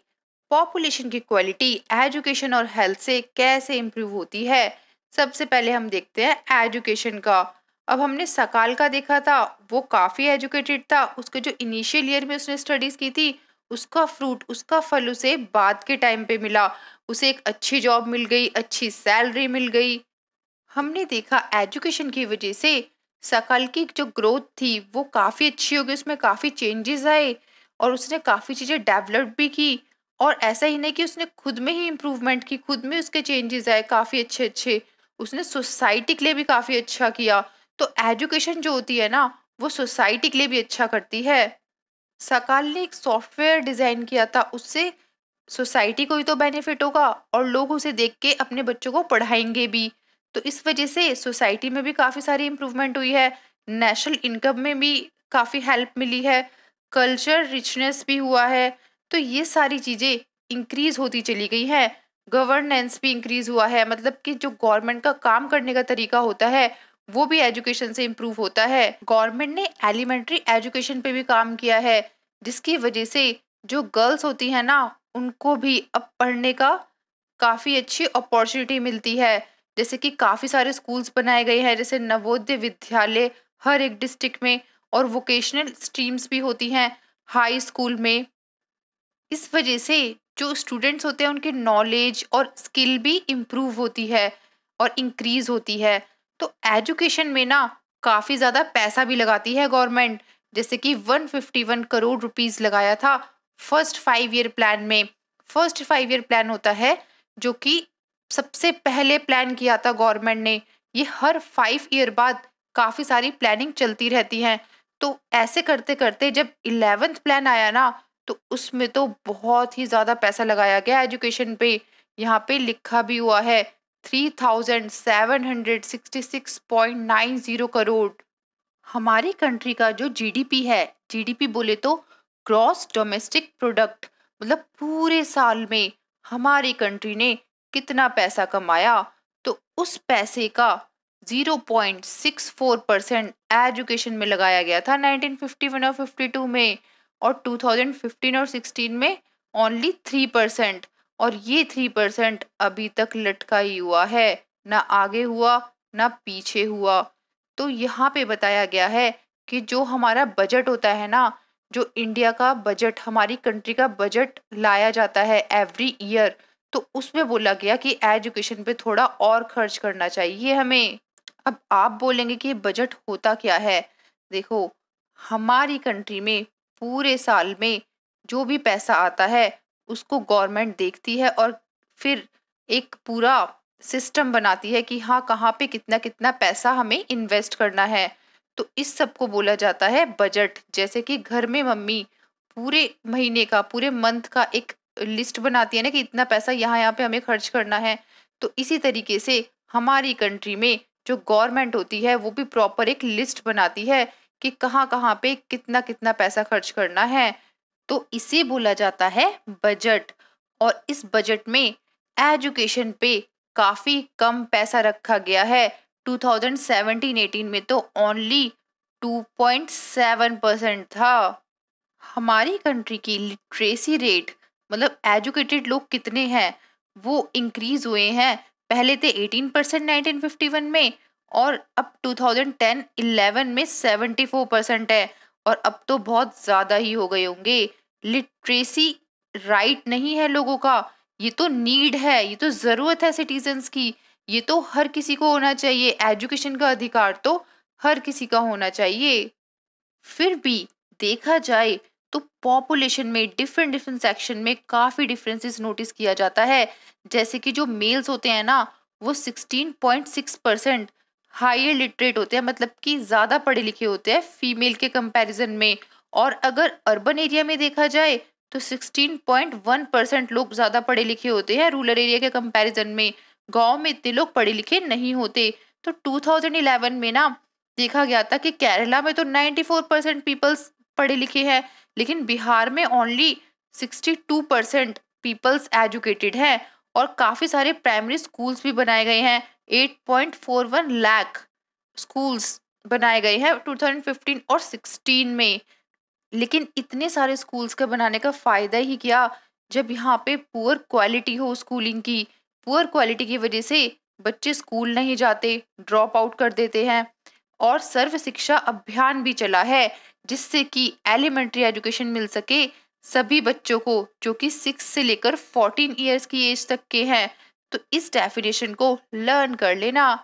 पॉपुलेशन की क्वालिटी एजुकेशन और हेल्थ से कैसे इम्प्रूव होती है। सबसे पहले हम देखते हैं एजुकेशन का। अब हमने सकाल का देखा था, वो काफ़ी एजुकेटेड था। उसके जो इनिशियल ईयर में उसने स्टडीज़ की थी, उसका फ्रूट, उसका फल उसे बाद के टाइम पे मिला। उसे एक अच्छी जॉब मिल गई, अच्छी सैलरी मिल गई। हमने देखा एजुकेशन की वजह से सकल की जो ग्रोथ थी वो काफ़ी अच्छी हो गई, उसमें काफ़ी चेंजेस आए और उसने काफ़ी चीज़ें डेवलप भी की। और ऐसा ही नहीं कि उसने खुद में ही इम्प्रूवमेंट की, खुद में उसके चेंजेस आए काफ़ी अच्छे अच्छे, उसने सोसाइटी के लिए भी काफ़ी अच्छा किया। तो एजुकेशन जो होती है ना, वो सोसाइटी के लिए भी अच्छा करती है। सकाल ने एक सॉफ्टवेयर डिज़ाइन किया था, उससे सोसाइटी को ही तो बेनिफिट होगा और लोग उसे देख के अपने बच्चों को पढ़ाएंगे भी। तो इस वजह से सोसाइटी में भी काफ़ी सारी इम्प्रूवमेंट हुई है, नेशनल इनकम में भी काफ़ी हेल्प मिली है, कल्चर रिचनेस भी हुआ है। तो ये सारी चीज़ें इंक्रीज होती चली गई हैं। गवर्नेंस भी इंक्रीज हुआ है, मतलब कि जो गवर्नमेंट का काम करने का तरीका होता है वो भी एजुकेशन से इम्प्रूव होता है। गवर्नमेंट ने एलिमेंट्री एजुकेशन पे भी काम किया है, जिसकी वजह से जो गर्ल्स होती हैं ना, उनको भी अब पढ़ने का काफ़ी अच्छी अपॉर्चुनिटी मिलती है। जैसे कि काफ़ी सारे स्कूल्स बनाए गए हैं, जैसे नवोदय विद्यालय हर एक डिस्ट्रिक्ट में, और वोकेशनल स्ट्रीम्स भी होती हैं हाई स्कूल में। इस वजह से जो स्टूडेंट्स होते हैं उनके नॉलेज और स्किल भी इम्प्रूव होती है और इंक्रीज होती है। तो एजुकेशन में ना काफ़ी ज़्यादा पैसा भी लगाती है गवर्नमेंट, जैसे कि 151 करोड़ रुपीस लगाया था फर्स्ट 5 ईयर प्लान में। फर्स्ट 5 ईयर प्लान होता है जो कि सबसे पहले प्लान किया था गवर्नमेंट ने। ये हर 5 ईयर बाद काफ़ी सारी प्लानिंग चलती रहती है। तो ऐसे करते करते जब 11th प्लान आया ना, तो उसमें तो बहुत ही ज़्यादा पैसा लगाया गया एजुकेशन पे। यहाँ पे लिखा भी हुआ है 3766.90 करोड़। हमारी कंट्री का जो जीडीपी है, जीडीपी बोले तो ग्रॉस डोमेस्टिक प्रोडक्ट, मतलब पूरे साल में हमारी कंट्री ने कितना पैसा कमाया, तो उस पैसे का 0.64% एजुकेशन में लगाया गया था 1951 और 52 में, और 2015 और 16 में ओनली 3%। और ये 3% अभी तक लटका ही हुआ है, ना आगे हुआ ना पीछे हुआ। तो यहाँ पे बताया गया है कि जो हमारा बजट होता है ना, जो इंडिया का बजट, हमारी कंट्री का बजट लाया जाता है एवरी ईयर, तो उसमें बोला गया कि एजुकेशन पे थोड़ा और खर्च करना चाहिए हमें। अब आप बोलेंगे कि बजट होता क्या है। देखो, हमारी कंट्री में पूरे साल में जो भी पैसा आता है उसको गवर्नमेंट देखती है और फिर एक पूरा सिस्टम बनाती है कि हाँ, कहाँ पे कितना कितना पैसा हमें इन्वेस्ट करना है। तो इस सब को बोला जाता है बजट। जैसे कि घर में मम्मी पूरे महीने का, पूरे मंथ का एक लिस्ट बनाती है ना कि इतना पैसा यहाँ यहाँ पे हमें खर्च करना है। तो इसी तरीके से हमारी कंट्री में जो गवर्नमेंट होती है वो भी प्रॉपर एक लिस्ट बनाती है कि कहाँ कहाँ पे कितना कितना पैसा खर्च करना है। तो इसे बोला जाता है बजट। और इस बजट में एजुकेशन पे काफी कम पैसा रखा गया है। 2017-18 में तो ओनली 2.7% था। हमारी कंट्री की लिटरेसी रेट, मतलब एजुकेटेड लोग कितने हैं, वो इंक्रीज हुए हैं। पहले थे 18% 1951 में, और अब 2010-11 में 74% है, और अब तो बहुत ज़्यादा ही हो गए होंगे। लिटरेसी राइट नहीं है लोगों का, ये तो नीड है, ये तो ज़रूरत है सिटीजन्स की। ये तो हर किसी को होना चाहिए, एजुकेशन का अधिकार तो हर किसी का होना चाहिए। फिर भी देखा जाए तो पॉपुलेशन में डिफरेंट डिफरेंट सेक्शन में काफी डिफरेंसेस नोटिस किया जाता है। जैसे कि जो मेल्स होते हैं ना, वो 16.6% हायर लिटरेट होते हैं, मतलब कि ज्यादा पढ़े लिखे होते हैं फीमेल के कंपैरिजन में। और अगर अर्बन एरिया में देखा जाए तो 16.1% लोग ज्यादा पढ़े लिखे होते हैं रूरल एरिया के कंपैरिजन में। गांव में इतने लोग पढ़े लिखे नहीं होते। तो 2011 में ना देखा गया था कि केरला में तो 94% पीपल्स पढ़े लिखे हैं, लेकिन बिहार में ओनली 62% पीपल्स एजुकेटेड हैं। और काफी सारे प्राइमरी स्कूल्स भी बनाए गए हैं, 8.41 लाख स्कूल्स बनाए गए हैं 2015 और 16 में। लेकिन इतने सारे स्कूल्स के बनाने का फायदा ही क्या, जब यहाँ पे पुअर क्वालिटी हो स्कूलिंग की। पुअर क्वालिटी की वजह से बच्चे स्कूल नहीं जाते, ड्रॉप आउट कर देते हैं। और सर्व शिक्षा अभियान भी चला है, जिससे कि एलिमेंट्री एजुकेशन मिल सके सभी बच्चों को जो कि 6 से लेकर 14 इयर्स की एज तक के हैं। तो इस डेफिनेशन को लर्न कर लेना।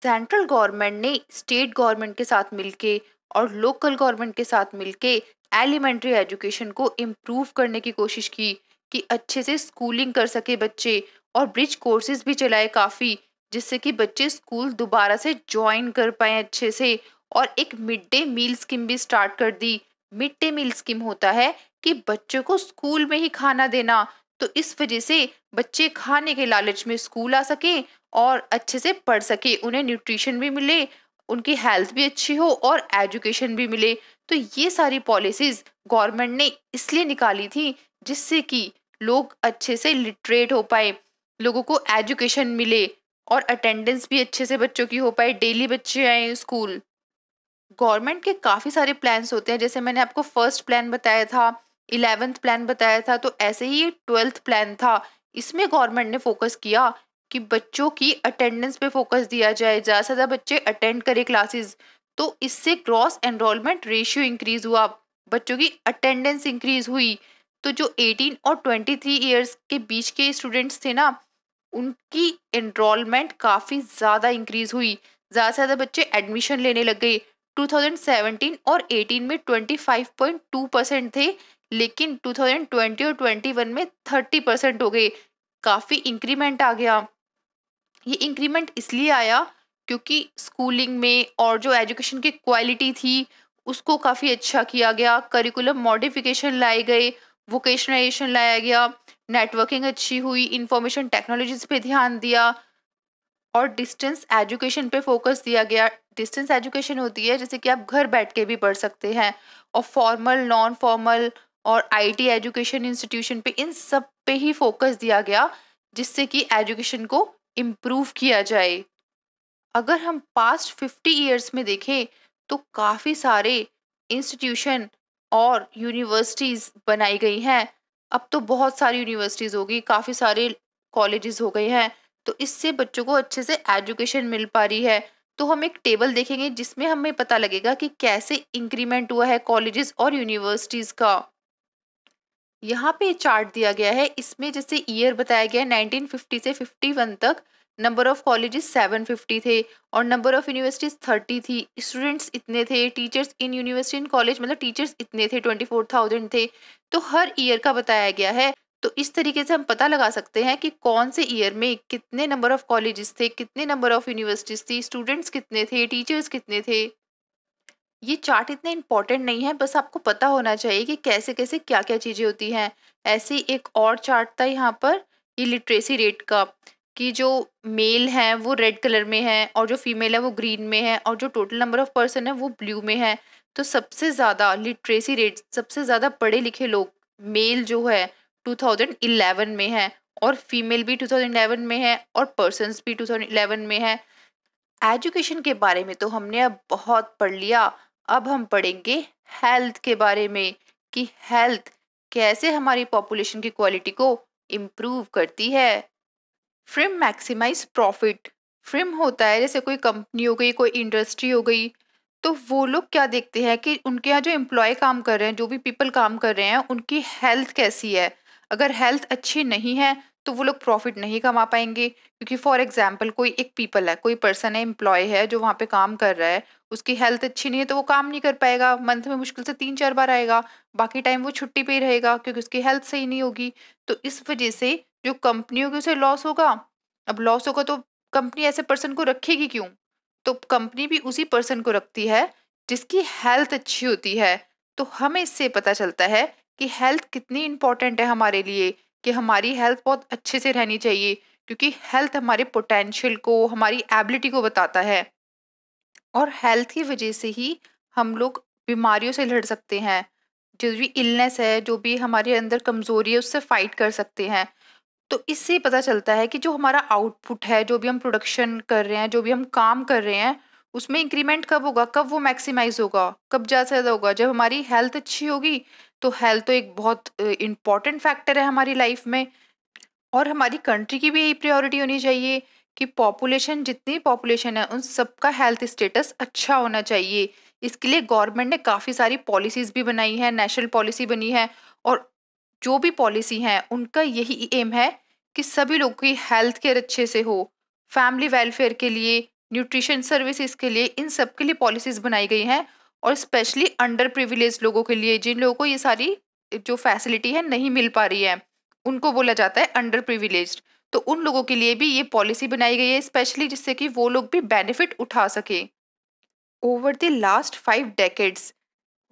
सेंट्रल गवर्नमेंट ने स्टेट गवर्नमेंट के साथ मिलके और लोकल गवर्नमेंट के साथ मिलके एलिमेंट्री एजुकेशन को इम्प्रूव करने की कोशिश की कि अच्छे से स्कूलिंग कर सके बच्चे, और ब्रिज कोर्सेज भी चलाए काफ़ी, जिससे कि बच्चे स्कूल दोबारा से ज्वाइन कर पाए अच्छे से। और एक मिड डे मील स्कीम भी स्टार्ट कर दी। मिड डे मील स्कीम होता है कि बच्चों को स्कूल में ही खाना देना, तो इस वजह से बच्चे खाने के लालच में स्कूल आ सके और अच्छे से पढ़ सके, उन्हें न्यूट्रिशन भी मिले, उनकी हेल्थ भी अच्छी हो और एजुकेशन भी मिले। तो ये सारी पॉलिसीज गवर्नमेंट ने इसलिए निकाली थी जिससे कि लोग अच्छे से लिटरेट हो पाए, लोगों को एजुकेशन मिले और अटेंडेंस भी अच्छे से बच्चों की हो पाए, डेली बच्चे आए स्कूल। गवर्नमेंट के काफ़ी सारे प्लान्स होते हैं, जैसे मैंने आपको फर्स्ट प्लान बताया था, 11th प्लान बताया था, तो ऐसे ही 12th प्लान था। इसमें गवर्नमेंट ने फोकस किया कि बच्चों की अटेंडेंस पे फोकस दिया जाए, ज़्यादा से ज़्यादा बच्चे अटेंड करें क्लासेस। तो इससे ग्रॉस एनरोलमेंट रेशियो इंक्रीज हुआ, बच्चों की अटेंडेंस इंक्रीज हुई। तो जो 18 और 23 ईयर्स के बीच के स्टूडेंट्स थे ना, उनकी एनरोलमेंट काफ़ी ज़्यादा इंक्रीज हुई, ज़्यादा से ज़्यादा बच्चे एडमिशन लेने लग गए। 2017 और 18 में 25.2% थे, लेकिन 2020 और 21 में 30% हो गए। काफ़ी इंक्रीमेंट आ गया। ये इंक्रीमेंट इसलिए आया क्योंकि स्कूलिंग में और जो एजुकेशन की क्वालिटी थी उसको काफ़ी अच्छा किया गया, करिकुलम मॉडिफिकेशन लाए गए, वोकेशनलाइजेशन लाया गया, नेटवर्किंग अच्छी हुई, इंफॉर्मेशन टेक्नोलॉजीज पे ध्यान दिया और डिस्टेंस एजुकेशन पे फोकस दिया गया। डिस्टेंस एजुकेशन होती है जैसे कि आप घर बैठ के भी पढ़ सकते हैं, और फॉर्मल, नॉन फॉर्मल और आईटी एजुकेशन इंस्टीट्यूशन पे, इन सब पे ही फोकस दिया गया जिससे कि एजुकेशन को इम्प्रूव किया जाए। अगर हम पास्ट 50 ईयर्स में देखें तो काफ़ी सारे इंस्टीट्यूशन और यूनिवर्सिटीज़ बनाई गई हैं। अब तो बहुत सारी यूनिवर्सिटीज़ हो गई, काफ़ी सारे कॉलेजेस हो गए हैं, तो इससे बच्चों को अच्छे से एजुकेशन मिल पा रही है। तो हम एक टेबल देखेंगे जिसमें हमें पता लगेगा कि कैसे इंक्रीमेंट हुआ है कॉलेजेस और यूनिवर्सिटीज़ का। यहाँ पे चार्ट दिया गया है, इसमें जैसे ईयर बताया गया है 1950 से 51 तक। नंबर ऑफ कॉलेजेस 750 थे और नंबर ऑफ यूनिवर्सिटीज 30 थी। स्टूडेंट्स इतने थे, teachers in university in college मतलब टीचर्स इतने थे, 24,000 थे। तो हर ईयर का बताया गया है। तो इस तरीके से हम पता लगा सकते हैं कि कौन से ईयर में कितने नंबर ऑफ कॉलेजेस थे, कितने नंबर ऑफ यूनिवर्सिटीज थी, स्टूडेंट्स कितने थे, टीचर्स कितने थे। ये चार्ट इतने इम्पोर्टेंट नहीं है, बस आपको पता होना चाहिए कि कैसे कैसे क्या क्या चीज़ें होती हैं। ऐसे ही एक और चार्ट था यहाँ पर, ये लिटरेसी रेट का, कि जो मेल हैं वो रेड कलर में है और जो फीमेल है वो ग्रीन में है और जो टोटल नंबर ऑफ पर्सन है वो ब्लू में है। तो सबसे ज़्यादा लिटरेसी रेट, सबसे ज़्यादा पढ़े लिखे लोग मेल जो है 2011 में है, और फीमेल भी 2011 में है और पर्सन्स भी 2011 में है। एजुकेशन के बारे में तो हमने अब बहुत पढ़ लिया। अब हम पढ़ेंगे हेल्थ के बारे में, कि हेल्थ कैसे हमारी पॉपुलेशन की क्वालिटी को इम्प्रूव करती है। Firm maximise profit. फ्रिम होता है जैसे कोई कंपनी हो गई, कोई इंडस्ट्री हो गई, तो वो लोग क्या देखते हैं कि उनके यहाँ जो एम्प्लॉय काम कर रहे हैं, जो भी पीपल काम कर रहे हैं, उनकी हेल्थ कैसी है। अगर हेल्थ अच्छी नहीं है तो वो लोग प्रॉफिट नहीं कमा पाएंगे, क्योंकि फॉर एग्जाम्पल कोई एक पीपल है, कोई पर्सन है, एम्प्लॉय है जो वहाँ पे काम कर रहा है, उसकी हेल्थ अच्छी नहीं है तो वो काम नहीं कर पाएगा, मंथ में मुश्किल से 3-4 बार आएगा, बाकी टाइम वो छुट्टी पे ही रहेगा क्योंकि उसकी हेल्थ सही नहीं होगी। तो इस वजह से जो कंपनी होगी उसे लॉस होगा। अब लॉस होगा तो कंपनी ऐसे पर्सन को रखेगी क्यों? तो कंपनी भी उसी पर्सन को रखती है जिसकी हेल्थ अच्छी होती है। तो हमें इससे पता चलता है कि हेल्थ कितनी इंपॉर्टेंट है हमारे लिए, कि हमारी हेल्थ बहुत अच्छे से रहनी चाहिए, क्योंकि हेल्थ हमारे पोटेंशियल को, हमारी एबिलिटी को बताता है, और हेल्थ की वजह से ही हम लोग बीमारियों से लड़ सकते हैं। जो भी इलनेस है, जो भी हमारे अंदर कमजोरी है, उससे फाइट कर सकते हैं। तो इससे पता चलता है कि जो हमारा आउटपुट है, जो भी हम प्रोडक्शन कर रहे हैं, जो भी हम काम कर रहे हैं, उसमें इंक्रीमेंट कब होगा, कब वो मैक्सिमाइज होगा, कब ज़्यादा से ज़्यादा होगा, जब हमारी हेल्थ अच्छी होगी। तो हेल्थ तो एक बहुत इम्पॉर्टेंट फैक्टर है हमारी लाइफ में, और हमारी कंट्री की भी यही प्रायोरिटी होनी चाहिए कि पॉपुलेशन, जितनी पॉपुलेशन है उन सबका हेल्थ स्टेटस अच्छा होना चाहिए। इसके लिए गवर्नमेंट ने काफ़ी सारी पॉलिसीज भी बनाई है, नेशनल पॉलिसी बनी है, और जो भी पॉलिसी हैं उनका यही एम है कि सभी लोगों की हेल्थ केयर अच्छे से हो, फैमिली वेलफेयर के लिए, न्यूट्रिशन सर्विसेज के लिए, इन सब के लिए पॉलिसीज बनाई गई हैं। और स्पेशली अंडर प्रिविलेज लोगों के लिए, जिन लोगों को ये सारी जो फैसिलिटी है नहीं मिल पा रही है, उनको बोला जाता है अंडर प्रिविलेज्ड। तो उन लोगों के लिए भी ये पॉलिसी बनाई गई है स्पेशली, जिससे कि वो लोग भी बेनिफिट उठा सके। Over the last 5 decades,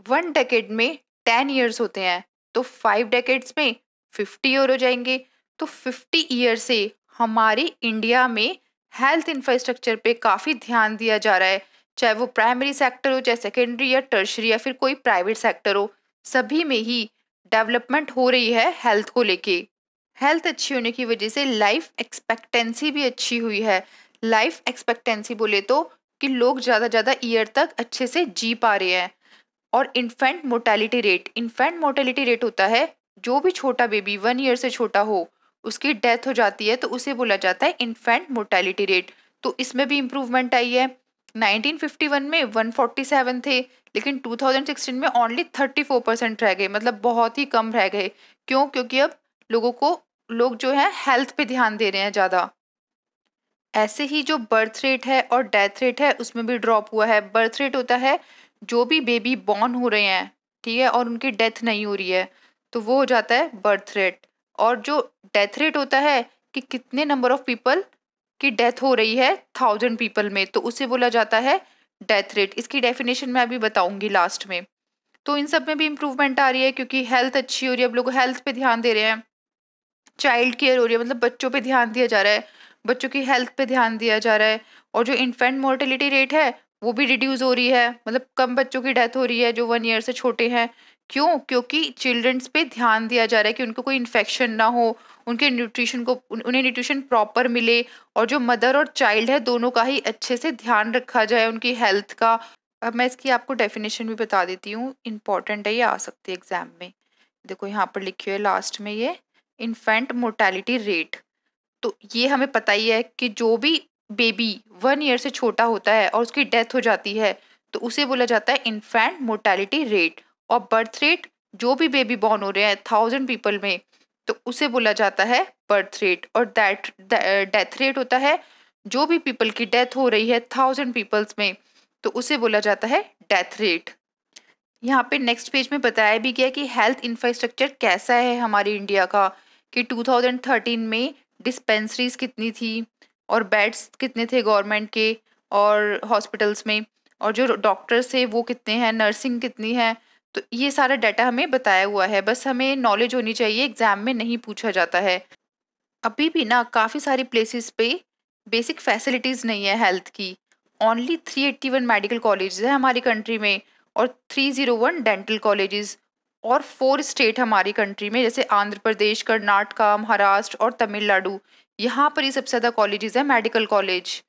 1 decade में 10 ईयर्स होते हैं, तो 5 डेकेड्स में 50 ईयर हो जाएंगे। तो 50 ईयर से हमारे इंडिया में हेल्थ इंफ्रास्ट्रक्चर पे काफ़ी ध्यान दिया जा रहा है, चाहे वो प्राइमरी सेक्टर हो, चाहे सेकेंडरी या टर्शरी या फिर कोई प्राइवेट सेक्टर हो, सभी में ही डेवलपमेंट हो रही है हेल्थ को लेके। हेल्थ अच्छी होने की वजह से लाइफ एक्सपेक्टेंसी भी अच्छी हुई है। लाइफ एक्सपेक्टेंसी बोले तो कि लोग ज़्यादा ज़्यादा ईयर तक अच्छे से जी पा रहे हैं। और इन्फेंट मोर्टेलिटी रेट होता है, जो भी छोटा बेबी 1 ईयर से छोटा हो उसकी डेथ हो जाती है, तो उसे बोला जाता है इन्फेंट मोर्टेलिटी रेट। तो इसमें भी इम्प्रूवमेंट आई है। 1951 में 147 थे, लेकिन 2016 में ओनली 34% रह गए, मतलब बहुत ही कम रह गए। क्यों? क्योंकि अब लोग जो है हेल्थ पे ध्यान दे रहे हैं ज़्यादा। ऐसे ही जो बर्थ रेट है और डेथ रेट है उसमें भी ड्रॉप हुआ है। बर्थ रेट होता है जो भी बेबी बॉर्न हो रहे हैं, ठीक है, और उनकी डेथ नहीं हो रही है, तो वो हो जाता है बर्थ रेट। और जो डेथ रेट होता है कि कितने नंबर ऑफ पीपल की डेथ हो रही है 1000 पीपल में, तो उसे बोला जाता है डेथ रेट। इसकी डेफिनेशन मैं अभी बताऊंगी लास्ट में। तो इन सब में भी इम्प्रूवमेंट आ रही है क्योंकि हेल्थ अच्छी हो रही है, अब लोग हेल्थ पे ध्यान दे रहे हैं। चाइल्ड केयर हो रही है, मतलब बच्चों पे ध्यान दिया जा रहा है, बच्चों की हेल्थ पे ध्यान दिया जा रहा है। और जो इन्फेंट मोर्टेलिटी रेट है वो भी रिड्यूस हो रही है, मतलब कम बच्चों की डेथ हो रही है जो 1 ईयर से छोटे हैं। क्यों? क्योंकि चिल्ड्रंस पे ध्यान दिया जा रहा है कि उनको कोई इन्फेक्शन ना हो, उनके न्यूट्रिशन को उन्हें न्यूट्रिशन प्रॉपर मिले, और जो मदर और चाइल्ड है दोनों का ही अच्छे से ध्यान रखा जाए उनकी हेल्थ का। अब मैं इसकी आपको डेफिनेशन भी बता देती हूँ, इंपॉर्टेंट है, ये आ सकती है एग्जाम में। देखो यहाँ पर लिखी हुई है लास्ट में ये इन्फेंट मोर्टेलिटी रेट। तो ये हमें पता ही है कि जो भी बेबी 1 ईयर से छोटा होता है और उसकी डेथ हो जाती है, तो उसे बोला जाता है इन्फेंट मोर्टेलिटी रेट। और बर्थ रेट, जो भी बेबी बॉर्न हो रहे हैं 1000 पीपल में, तो उसे बोला जाता है बर्थ रेट। और डेथ रेट होता है जो भी पीपल की डेथ हो रही है 1000 पीपल्स में, तो उसे बोला जाता है डेथ रेट। यहाँ पे नेक्स्ट पेज में बताया भी गया कि हेल्थ इंफ्रास्ट्रक्चर कैसा है हमारे इंडिया का, कि 2013 में डिस्पेंसरीज कितनी थी और बेड्स कितने थे गवर्नमेंट के और हॉस्पिटल्स में, और जो डॉक्टर्स थे वो कितने हैं, नर्सिंग कितनी है। तो ये सारा डाटा हमें बताया हुआ है, बस हमें नॉलेज होनी चाहिए, एग्जाम में नहीं पूछा जाता है। अभी भी ना काफ़ी सारी प्लेसेस पे बेसिक फैसिलिटीज़ नहीं है हेल्थ की। ओनली 381 मेडिकल कॉलेज है हमारी कंट्री में, और 301 डेंटल कॉलेजेस, और 4 स्टेट हमारी कंट्री में, जैसे आंध्र प्रदेश, कर्नाटका, महाराष्ट्र और तमिलनाडु। यहाँ पर ही सबसे ज़्यादा कॉलेजेस है medical college.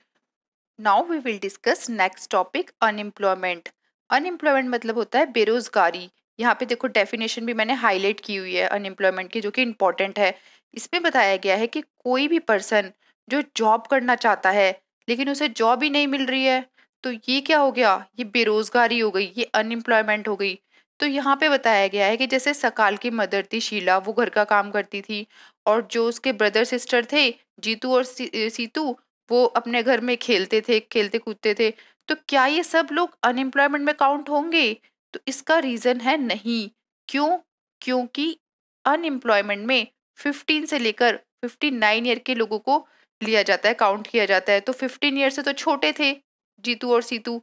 Now we will discuss next topic, unemployment. Unemployment मतलब होता है बेरोजगारी। यहाँ पे देखो डेफिनेशन भी मैंने हाईलाइट की हुई है अनएम्प्लॉयमेंट की, जो कि इम्पोर्टेंट है। इसमें बताया गया है कि कोई भी पर्सन जो जॉब करना चाहता है लेकिन उसे जॉब ही नहीं मिल रही है, तो ये क्या हो गया? ये बेरोजगारी हो गई, ये अनएम्प्लॉयमेंट हो गई। तो यहाँ पे बताया गया है कि जैसे सकाल की मदर थी शीला, वो घर का काम करती थी, और जो उसके ब्रदर सिस्टर थे जीतू और सीतू, वो अपने घर में खेलते थे, खेलते कूदते थे। तो क्या ये सब लोग अनएम्प्लॉयमेंट में काउंट होंगे? तो इसका रीजन है नहीं। क्यों? क्योंकि अनएम्प्लॉयमेंट में 15 से लेकर 59 ईयर के लोगों को लिया जाता है, काउंट किया जाता है। तो 15 ईयर से तो छोटे थे जीतू और सीतू,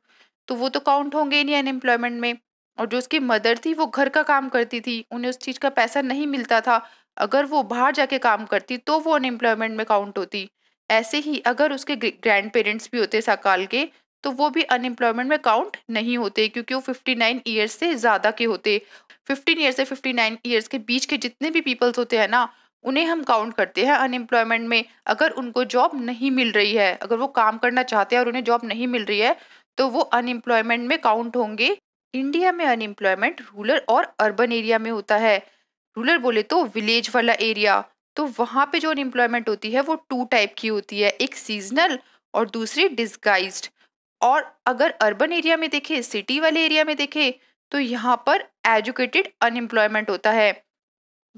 तो वो तो काउंट होंगे ही नहीं अनएम्प्लॉयमेंट में। और जो उसकी मदर थी वो घर का काम करती थी, उन्हें उस चीज का पैसा नहीं मिलता था, अगर वो बाहर जाके काम करती तो वो अनएम्प्लॉयमेंट में काउंट होती। ऐसे ही अगर उसके ग्रैंड पेरेंट्स भी होते सकाल के, तो वो भी अनएम्प्लॉयमेंट में काउंट नहीं होते, क्योंकि वो 59 ईयर्स से ज़्यादा के होते। 15 ईयर से 59 ईयर्स के बीच के जितने भी पीपल्स होते हैं ना, उन्हें हम काउंट करते हैं अनएम्प्लॉयमेंट में। अगर उनको जॉब नहीं मिल रही है, अगर वो काम करना चाहते हैं और उन्हें जॉब नहीं मिल रही है, तो वो अनएम्प्लॉयमेंट में काउंट होंगे। इंडिया में अनएम्प्लॉयमेंट रूरल और अर्बन एरिया में होता है। रूरल बोले तो विलेज वाला एरिया, तो वहाँ पे जो अनएम्प्लॉयमेंट होती है वो 2 टाइप की होती है, एक सीज़नल और दूसरी डिसगाइज्ड। और अगर अर्बन एरिया में देखें, सिटी वाले एरिया में देखें, तो यहाँ पर एजुकेटेड अनएम्प्लॉयमेंट होता है।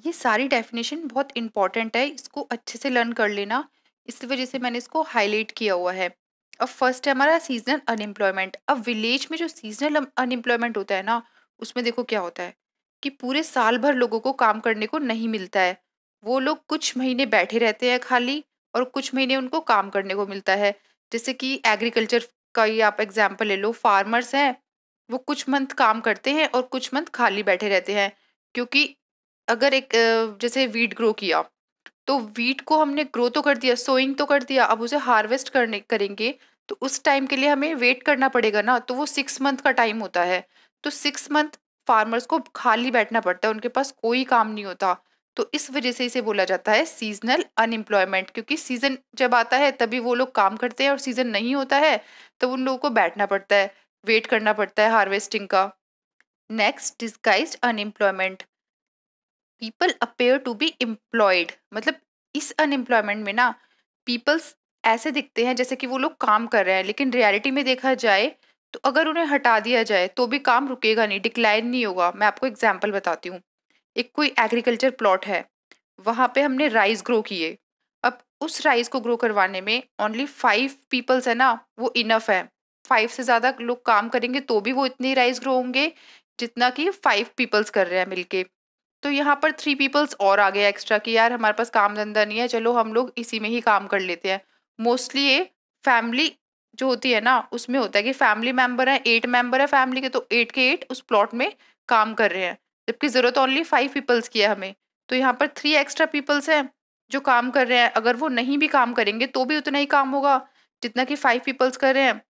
ये सारी डेफिनेशन बहुत इंपॉर्टेंट है, इसको अच्छे से लर्न कर लेना, इस वजह से मैंने इसको हाईलाइट किया हुआ है। अब फर्स्ट है हमारा सीजनल अनएम्प्लॉयमेंट। अब विलेज में जो सीजनल अनएम्प्लॉयमेंट होता है ना, उसमें देखो क्या होता है कि पूरे साल भर लोगों को काम करने को नहीं मिलता है। वो लोग कुछ महीने बैठे रहते हैं खाली, और कुछ महीने उनको काम करने को मिलता है। जैसे कि एग्रीकल्चर का ही आप एग्जाम्पल ले लो, फार्मर्स हैं, वो कुछ मंथ काम करते हैं और कुछ मंथ खाली बैठे रहते हैं। क्योंकि अगर एक जैसे वीट ग्रो किया, तो वीट को हमने ग्रो तो कर दिया, सोइंग तो कर दिया, अब उसे हार्वेस्ट करने करेंगे, तो उस टाइम के लिए हमें वेट करना पड़ेगा ना, तो वो 6 मंथ का टाइम होता है। तो 6 मंथ फार्मर्स को खाली बैठना पड़ता है, उनके पास कोई काम नहीं होता। तो इस वजह से इसे बोला जाता है सीजनल अनएम्प्लॉयमेंट, क्योंकि सीजन जब आता है तभी वो लोग काम करते हैं, और सीजन नहीं होता है तो उन लोगों को बैठना पड़ता है, वेट करना पड़ता है हार्वेस्टिंग का। Next, disguised unemployment. People appear to be employed, मतलब इस अनएम्प्लॉयमेंट में ना पीपल्स ऐसे दिखते हैं जैसे कि वो लोग काम कर रहे हैं, लेकिन रियलिटी में देखा जाए तो अगर उन्हें हटा दिया जाए तो भी काम रुकेगा नहीं, डिक्लाइन नहीं होगा। मैं आपको एग्जांपल बताती हूँ। एक कोई एग्रीकल्चर प्लॉट है, वहां पे हमने राइस ग्रो किए। अब उस राइस को ग्रो करवाने में ओनली 5 पीपल्स है ना, वो इनफ है। 5 से ज्यादा लोग काम करेंगे तो भी वो इतने राइस ग्रो होंगे जितना कि 5 पीपल्स कर रहे हैं मिलके। तो यहाँ पर 3 पीपल्स और आ गया एक्स्ट्रा कि यार हमारे पास काम धंधा नहीं है, चलो हम लोग इसी में ही काम कर लेते हैं। मोस्टली ये फैमिली जो होती है ना, उसमें होता है कि फैमिली मेंबर है, 8 मेंबर है फैमिली के, तो 8 के 8 उस प्लॉट में काम कर रहे हैं, जबकि जरूरत ओनली 5 पीपल्स की है हमें। तो यहाँ पर 3 एक्स्ट्रा पीपल्स हैं जो काम कर रहे हैं। अगर वो नहीं भी काम करेंगे तो भी उतना ही काम होगा जितना कि 5 पीपल्स कर रहे हैं।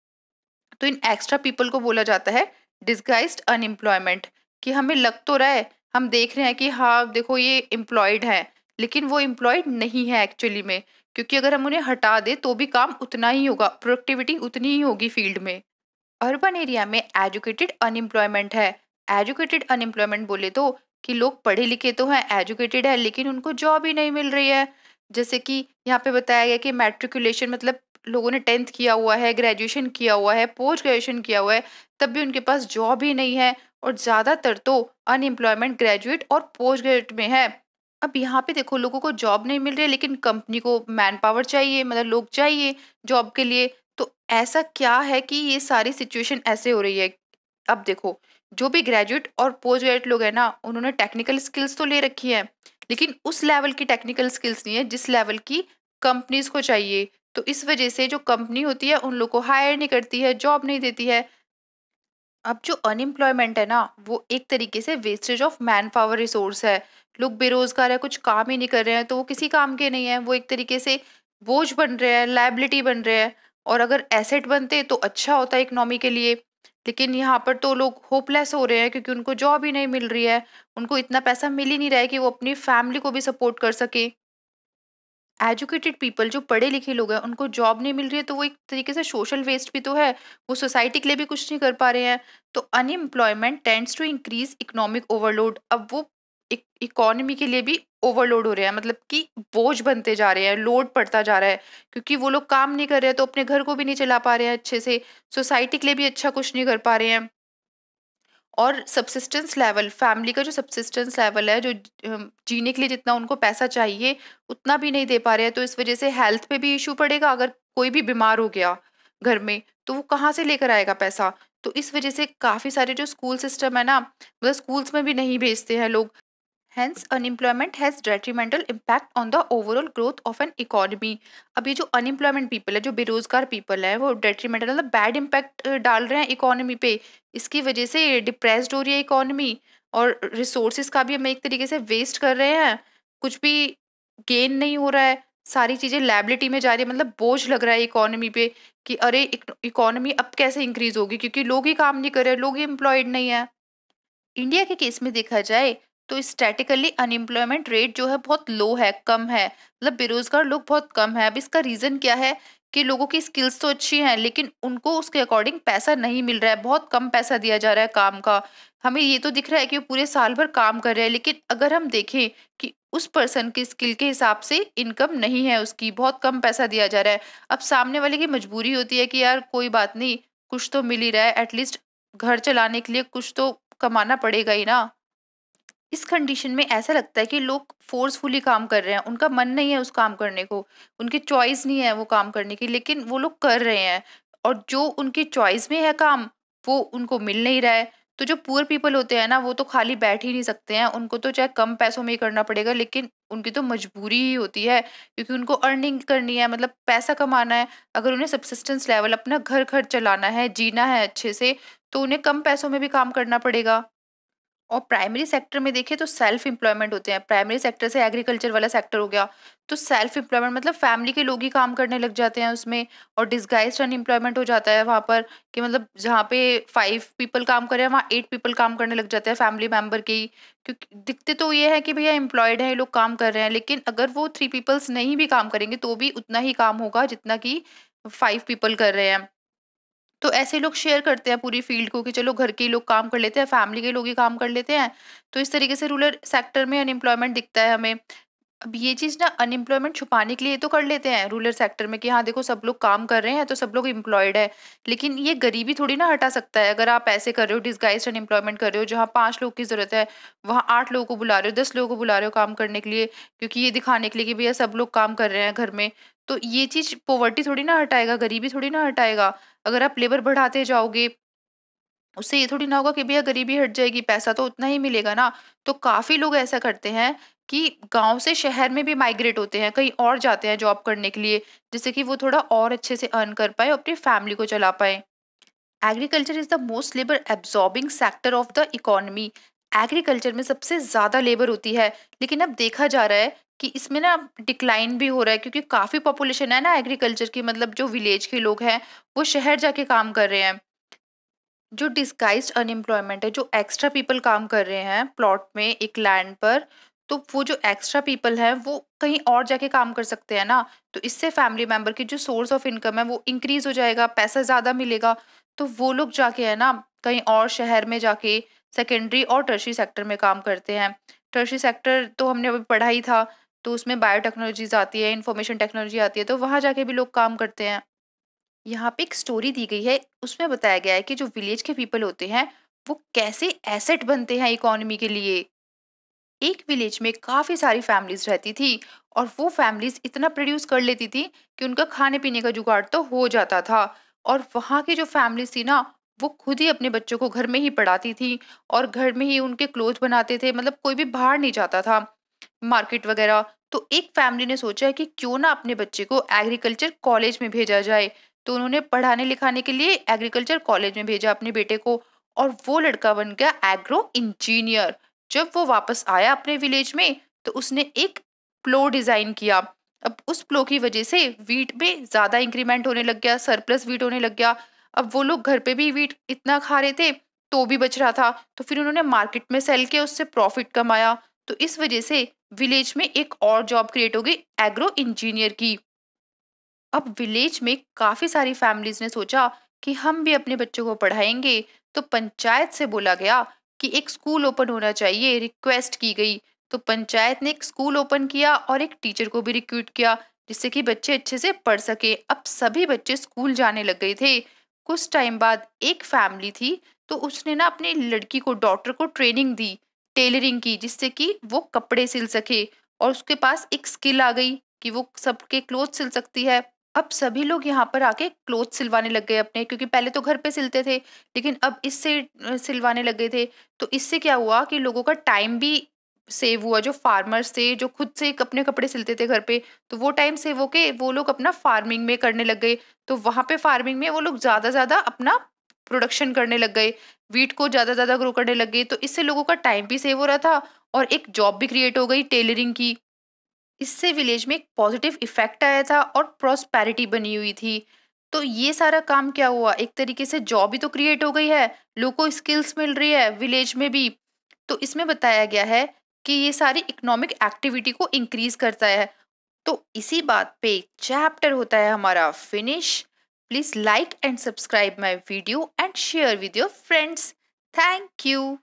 तो इन एक्स्ट्रा पीपल को बोला जाता है डिस्गाइज्ड अनएम्प्लॉयमेंट। कि हमें लग तो रहा है, हम देख रहे हैं कि हाँ देखो ये एम्प्लॉयड है, लेकिन वो एम्प्लॉयड नहीं है एक्चुअली में। क्योंकि अगर हम उन्हें हटा दें तो भी काम उतना ही होगा, प्रोडक्टिविटी उतनी ही होगी फील्ड में। अर्बन एरिया में एजुकेटेड अनएम्प्लॉयमेंट है। एजुकेटेड अनएम्प्लॉयमेंट बोले तो कि लोग पढ़े लिखे तो हैं, एजुकेटेड है, लेकिन उनको जॉब ही नहीं मिल रही है। जैसे कि यहाँ पे बताया गया कि मैट्रिकुलेशन, मतलब लोगों ने 10th किया हुआ है, ग्रेजुएशन किया हुआ है, पोस्ट ग्रेजुएशन किया हुआ है, तब भी उनके पास जॉब ही नहीं है। और ज्यादातर तो अनएम्प्लॉयमेंट ग्रेजुएट और पोस्ट ग्रेजुएट में है। अब यहाँ पे देखो, लोगों को जॉब नहीं मिल रही है, लेकिन कंपनी को मैन पावर चाहिए, मतलब लोग चाहिए जॉब के लिए। तो ऐसा क्या है कि ये सारी सिचुएशन ऐसे हो रही है। अब देखो, जो भी ग्रेजुएट और पोस्ट ग्रेजुएट लोग हैं ना, उन्होंने टेक्निकल स्किल्स तो ले रखी है, लेकिन उस लेवल की टेक्निकल स्किल्स नहीं है जिस लेवल की कंपनीज को चाहिए। तो इस वजह से जो कंपनी होती है उन लोग को हायर नहीं करती है, जॉब नहीं देती है। अब जो अनएम्प्लॉयमेंट है ना, वो एक तरीके से wastage of man power resource है। लोग बेरोजगार है, कुछ काम ही नहीं कर रहे हैं, तो वो किसी काम के नहीं है, वो एक तरीके से बोझ बन रहे हैं, लायबिलिटी बन रहे हैं। और अगर एसेट बनते तो अच्छा होता है इकोनॉमी के लिए। लेकिन यहाँ पर तो लोग होपलेस हो रहे हैं क्योंकि उनको जॉब ही नहीं मिल रही है। उनको इतना पैसा मिल ही नहीं रहा है कि वो अपनी फैमिली को भी सपोर्ट कर सके। एजुकेटेड पीपल, जो पढ़े लिखे लोग हैं, उनको जॉब नहीं मिल रही है, तो वो एक तरीके से सोशल वेस्ट भी तो है। वो सोसाइटी के लिए भी कुछ नहीं कर पा रहे हैं। तो unemployment tends to increase economic overload. अब वो इकोनॉमी के लिए भी ओवरलोड हो रहे हैं, मतलब कि बोझ बनते जा रहे हैं, लोड पड़ता जा रहा है। क्योंकि वो लोग काम नहीं कर रहे हैं तो अपने घर को भी नहीं चला पा रहे हैं अच्छे से, सोसाइटी के लिए भी अच्छा कुछ नहीं कर पा रहे हैं। और सब्सिस्टेंस लेवल, फैमिली का जो सब्सिस्टेंस लेवल है, जो जीने के लिए जितना उनको पैसा चाहिए उतना भी नहीं दे पा रहे हैं। तो इस वजह से हेल्थ पे भी इशू पड़ेगा। अगर कोई भी बीमार हो गया घर में, तो वो कहाँ से लेकर आएगा पैसा। तो इस वजह से काफी सारे जो स्कूल सिस्टम है ना, मतलब स्कूल्स में भी नहीं भेजते हैं लोग। Hence, unemployment has detrimental impact on the overall growth of an economy. अब ये जो अनएम्प्लॉयमेंट पीपल है, जो बेरोजगार पीपल है, वो डेट्रीमेंटल मतलब बैड इम्पैक्ट डाल रहे हैं इकोनॉमी पे। इसकी वजह से डिप्रेस्ड हो रही है इकोनॉमी, और रिसोर्सेज का भी हम एक तरीके से वेस्ट कर रहे हैं। कुछ भी गेन नहीं हो रहा है, सारी चीजें लायबिलिटी में जा रही है, मतलब बोझ लग रहा है इकोनॉमी पे कि अरे इकोनॉमी अब कैसे इंक्रीज होगी, क्योंकि लोग ही काम नहीं कर रहे, लोग ही एम्प्लॉयड नहीं है। इंडिया के केस में देखा जाए तो स्टैटिकली अनएम्प्लॉयमेंट रेट जो है बहुत लो है, कम है, मतलब बेरोजगार लोग बहुत कम है। अब इसका रीजन क्या है कि लोगों की स्किल्स तो अच्छी हैं, लेकिन उनको उसके अकॉर्डिंग पैसा नहीं मिल रहा है, बहुत कम पैसा दिया जा रहा है काम का। हमें ये तो दिख रहा है कि वो पूरे साल भर काम कर रहे हैं, लेकिन अगर हम देखें कि उस पर्सन की स्किल के हिसाब से इनकम नहीं है, उसकी बहुत कम पैसा दिया जा रहा है। अब सामने वाले की मजबूरी होती है कि यार कोई बात नहीं, कुछ तो मिल ही रहा है, एटलीस्ट घर चलाने के लिए कुछ तो कमाना पड़ेगा ही ना। इस कंडीशन में ऐसा लगता है कि लोग फोर्सफुली काम कर रहे हैं, उनका मन नहीं है उस काम करने को, उनकी चॉइस नहीं है वो काम करने की, लेकिन वो लोग कर रहे हैं। और जो उनकी चॉइस में है काम, वो उनको मिल नहीं रहा है। तो जो पुअर पीपल होते हैं ना, वो तो खाली बैठ ही नहीं सकते हैं, उनको तो चाहे कम पैसों में ही करना पड़ेगा, लेकिन उनकी तो मजबूरी ही होती है, क्योंकि उनको अर्निंग करनी है, मतलब पैसा कमाना है। अगर उन्हें सब्सिस्टेंस लेवल अपना घर चलाना है, जीना है अच्छे से, तो उन्हें कम पैसों में भी काम करना पड़ेगा। और प्राइमरी सेक्टर में देखें तो सेल्फ एम्प्लॉयमेंट होते हैं। प्राइमरी सेक्टर से एग्रीकल्चर वाला सेक्टर हो गया, तो सेल्फ एम्प्लॉयमेंट मतलब फैमिली के लोग ही काम करने लग जाते हैं उसमें। और डिसगाइज्ड अनएम्प्लॉयमेंट हो जाता है वहाँ पर, कि मतलब जहाँ पे 5 पीपल काम कर रहे हैं, वहाँ 8 पीपल काम करने लग जाते हैं फैमिली मेंबर के ही। क्योंकि दिखते तो ये है कि भैया एम्प्लॉयड है, ये लोग काम कर रहे हैं, लेकिन अगर वो 3 पीपल्स नहीं भी काम करेंगे तो भी उतना ही काम होगा जितना कि 5 पीपल कर रहे हैं। तो ऐसे लोग शेयर करते हैं पूरी फील्ड को कि चलो घर के ही लोग काम कर लेते हैं, फैमिली के लोग ही काम कर लेते हैं। तो इस तरीके से रूरल सेक्टर में अनएम्प्लॉयमेंट दिखता है हमें। अब ये चीज़ ना अनएम्प्लॉयमेंट छुपाने के लिए तो कर लेते हैं रूरल सेक्टर में कि हाँ देखो सब लोग काम कर रहे हैं तो सब लोग एम्प्लॉयड है। लेकिन ये गरीबी थोड़ी ना हटा सकता है। अगर आप ऐसे कर रहे हो, डिसगाइज्ड अनएम्प्लॉयमेंट कर रहे हो, जहाँ 5 लोग की जरूरत है वहाँ 8 लोगों को बुला रहे हो, 10 लोगों को बुला रहे हो काम करने के लिए, क्योंकि ये दिखाने के लिए कि भैया सब लोग काम कर रहे हैं घर में। तो ये चीज पॉवर्टी थोड़ी ना हटाएगा, गरीबी थोड़ी ना हटाएगा। अगर आप लेबर बढ़ाते जाओगे, उससे ये थोड़ी ना होगा कि भैया गरीबी हट जाएगी, पैसा तो उतना ही मिलेगा ना। तो काफी लोग ऐसा करते हैं कि गांव से शहर में भी माइग्रेट होते हैं, कहीं और जाते हैं जॉब करने के लिए, जिससे कि वो थोड़ा और अच्छे से अर्न कर पाए और अपनी फैमिली को चला पाए। Agriculture is the most labour absorbing sector of the economy. Agriculture में सबसे ज्यादा लेबर होती है, लेकिन अब देखा जा रहा है कि इसमें ना डिक्लाइन भी हो रहा है, क्योंकि काफी पॉपुलेशन है ना एग्रीकल्चर की, मतलब जो विलेज के लोग हैं वो शहर जाके काम कर रहे हैं। जो डिस्गाइज्ड अनएम्प्लॉयमेंट है, जो एक्स्ट्रा पीपल काम कर रहे हैं प्लॉट में एक लैंड पर, तो वो जो एक्स्ट्रा पीपल हैं वो कहीं और जाके काम कर सकते हैं ना। तो इससे फैमिली मेंबर की जो सोर्स ऑफ इनकम है वो इंक्रीज हो जाएगा, पैसा ज्यादा मिलेगा। तो वो लोग जाके है ना कहीं और शहर में जाके सेकेंडरी और टर्शरी सेक्टर में काम करते हैं। टर्शरी सेक्टर तो हमने अभी पढ़ा ही था, तो उसमें बायोटेक्नोलॉजीज आती है, इंफॉर्मेशन टेक्नोलॉजी आती है, तो वहां जाके भी लोग काम करते हैं। यहाँ पे एक स्टोरी दी गई है, उसमें बताया गया है कि जो विलेज के पीपल होते हैं वो कैसे एसेट बनते हैं इकोनॉमी के लिए। एक विलेज में काफी सारी फैमिलीज रहती थी, और वो फैमिलीज इतना प्रोड्यूस कर लेती थी कि उनका खाने पीने का जुगाड़ तो हो जाता था। और वहाँ की जो फैमिलीज थी ना, वो खुद ही अपने बच्चों को घर में ही पढ़ाती थी, और घर में ही उनके क्लोथ बनाते थे, मतलब कोई भी बाहर नहीं जाता था मार्केट वगैरह। तो एक फैमिली ने सोचा कि क्यों ना अपने बच्चे को एग्रीकल्चर कॉलेज में भेजा जाए। तो उन्होंने पढ़ाने लिखाने के लिए एग्रीकल्चर कॉलेज में भेजा अपने बेटे को, और वो लड़का बन गया एग्रो इंजीनियर। जब वो वापस आया अपने विलेज में, तो उसने एक प्लो डिजाइन किया। अब उस प्लो की वजह से वीट में ज्यादा इंक्रीमेंट होने लग गया, सरप्लस वीट होने लग गया। अब वो लोग घर पे भी वीट इतना खा रहे थे तो भी बच रहा था, तो फिर उन्होंने मार्केट में सेल किया, उससे प्रॉफिट कमाया। तो इस वजह से विलेज में एक और जॉब क्रिएट हो गई एग्रो इंजीनियर की। अब विलेज में काफी सारी फैमिलीज ने सोचा कि हम भी अपने बच्चों को पढ़ाएंगे। तो पंचायत से बोला गया कि एक स्कूल ओपन होना चाहिए, रिक्वेस्ट की गई। तो पंचायत ने एक स्कूल ओपन किया और एक टीचर को भी रिक्रूट किया, जिससे कि बच्चे अच्छे से पढ़ सके। अब सभी बच्चे स्कूल जाने लग गए थे। कुछ टाइम बाद एक फैमिली थी, तो उसने ना अपनी लड़की को, डॉटर को ट्रेनिंग दी टेलरिंग की, जिससे कि वो कपड़े सिल सके। और उसके पास एक स्किल आ गई कि वो सबके क्लोथ सिल सकती है। अब सभी लोग यहाँ पर आके क्लोथ सिलवाने लग गए अपने, क्योंकि पहले तो घर पे सिलते थे, लेकिन अब इससे सिलवाने लग गए थे। तो इससे क्या हुआ कि लोगों का टाइम भी सेव हुआ। जो फार्मर्स थे, जो खुद से अपने कपड़े सिलते थे घर पे, तो वो टाइम सेव होके वो लोग अपना फार्मिंग में करने लग गए। तो वहां पे फार्मिंग में वो लोग ज्यादा ज्यादा अपना प्रोडक्शन करने लग गए, वीट को ज्यादा ज्यादा ग्रो करने लग गए। तो इससे लोगों का टाइम भी सेव हो रहा था, और एक जॉब भी क्रिएट हो गई टेलरिंग की। इससे विलेज में एक पॉजिटिव इफेक्ट आया था और प्रॉस्पेरिटी बनी हुई थी। तो ये सारा काम क्या हुआ, एक तरीके से जॉब भी तो क्रिएट हो गई है, लोगों को स्किल्स मिल रही है विलेज में भी। तो इसमें बताया गया है कि ये सारी इकोनॉमिक एक्टिविटी को इंक्रीज करता है। तो इसी बात पे चैप्टर होता है हमारा finish. Please like and subscribe my video and share with your friends. Thank you.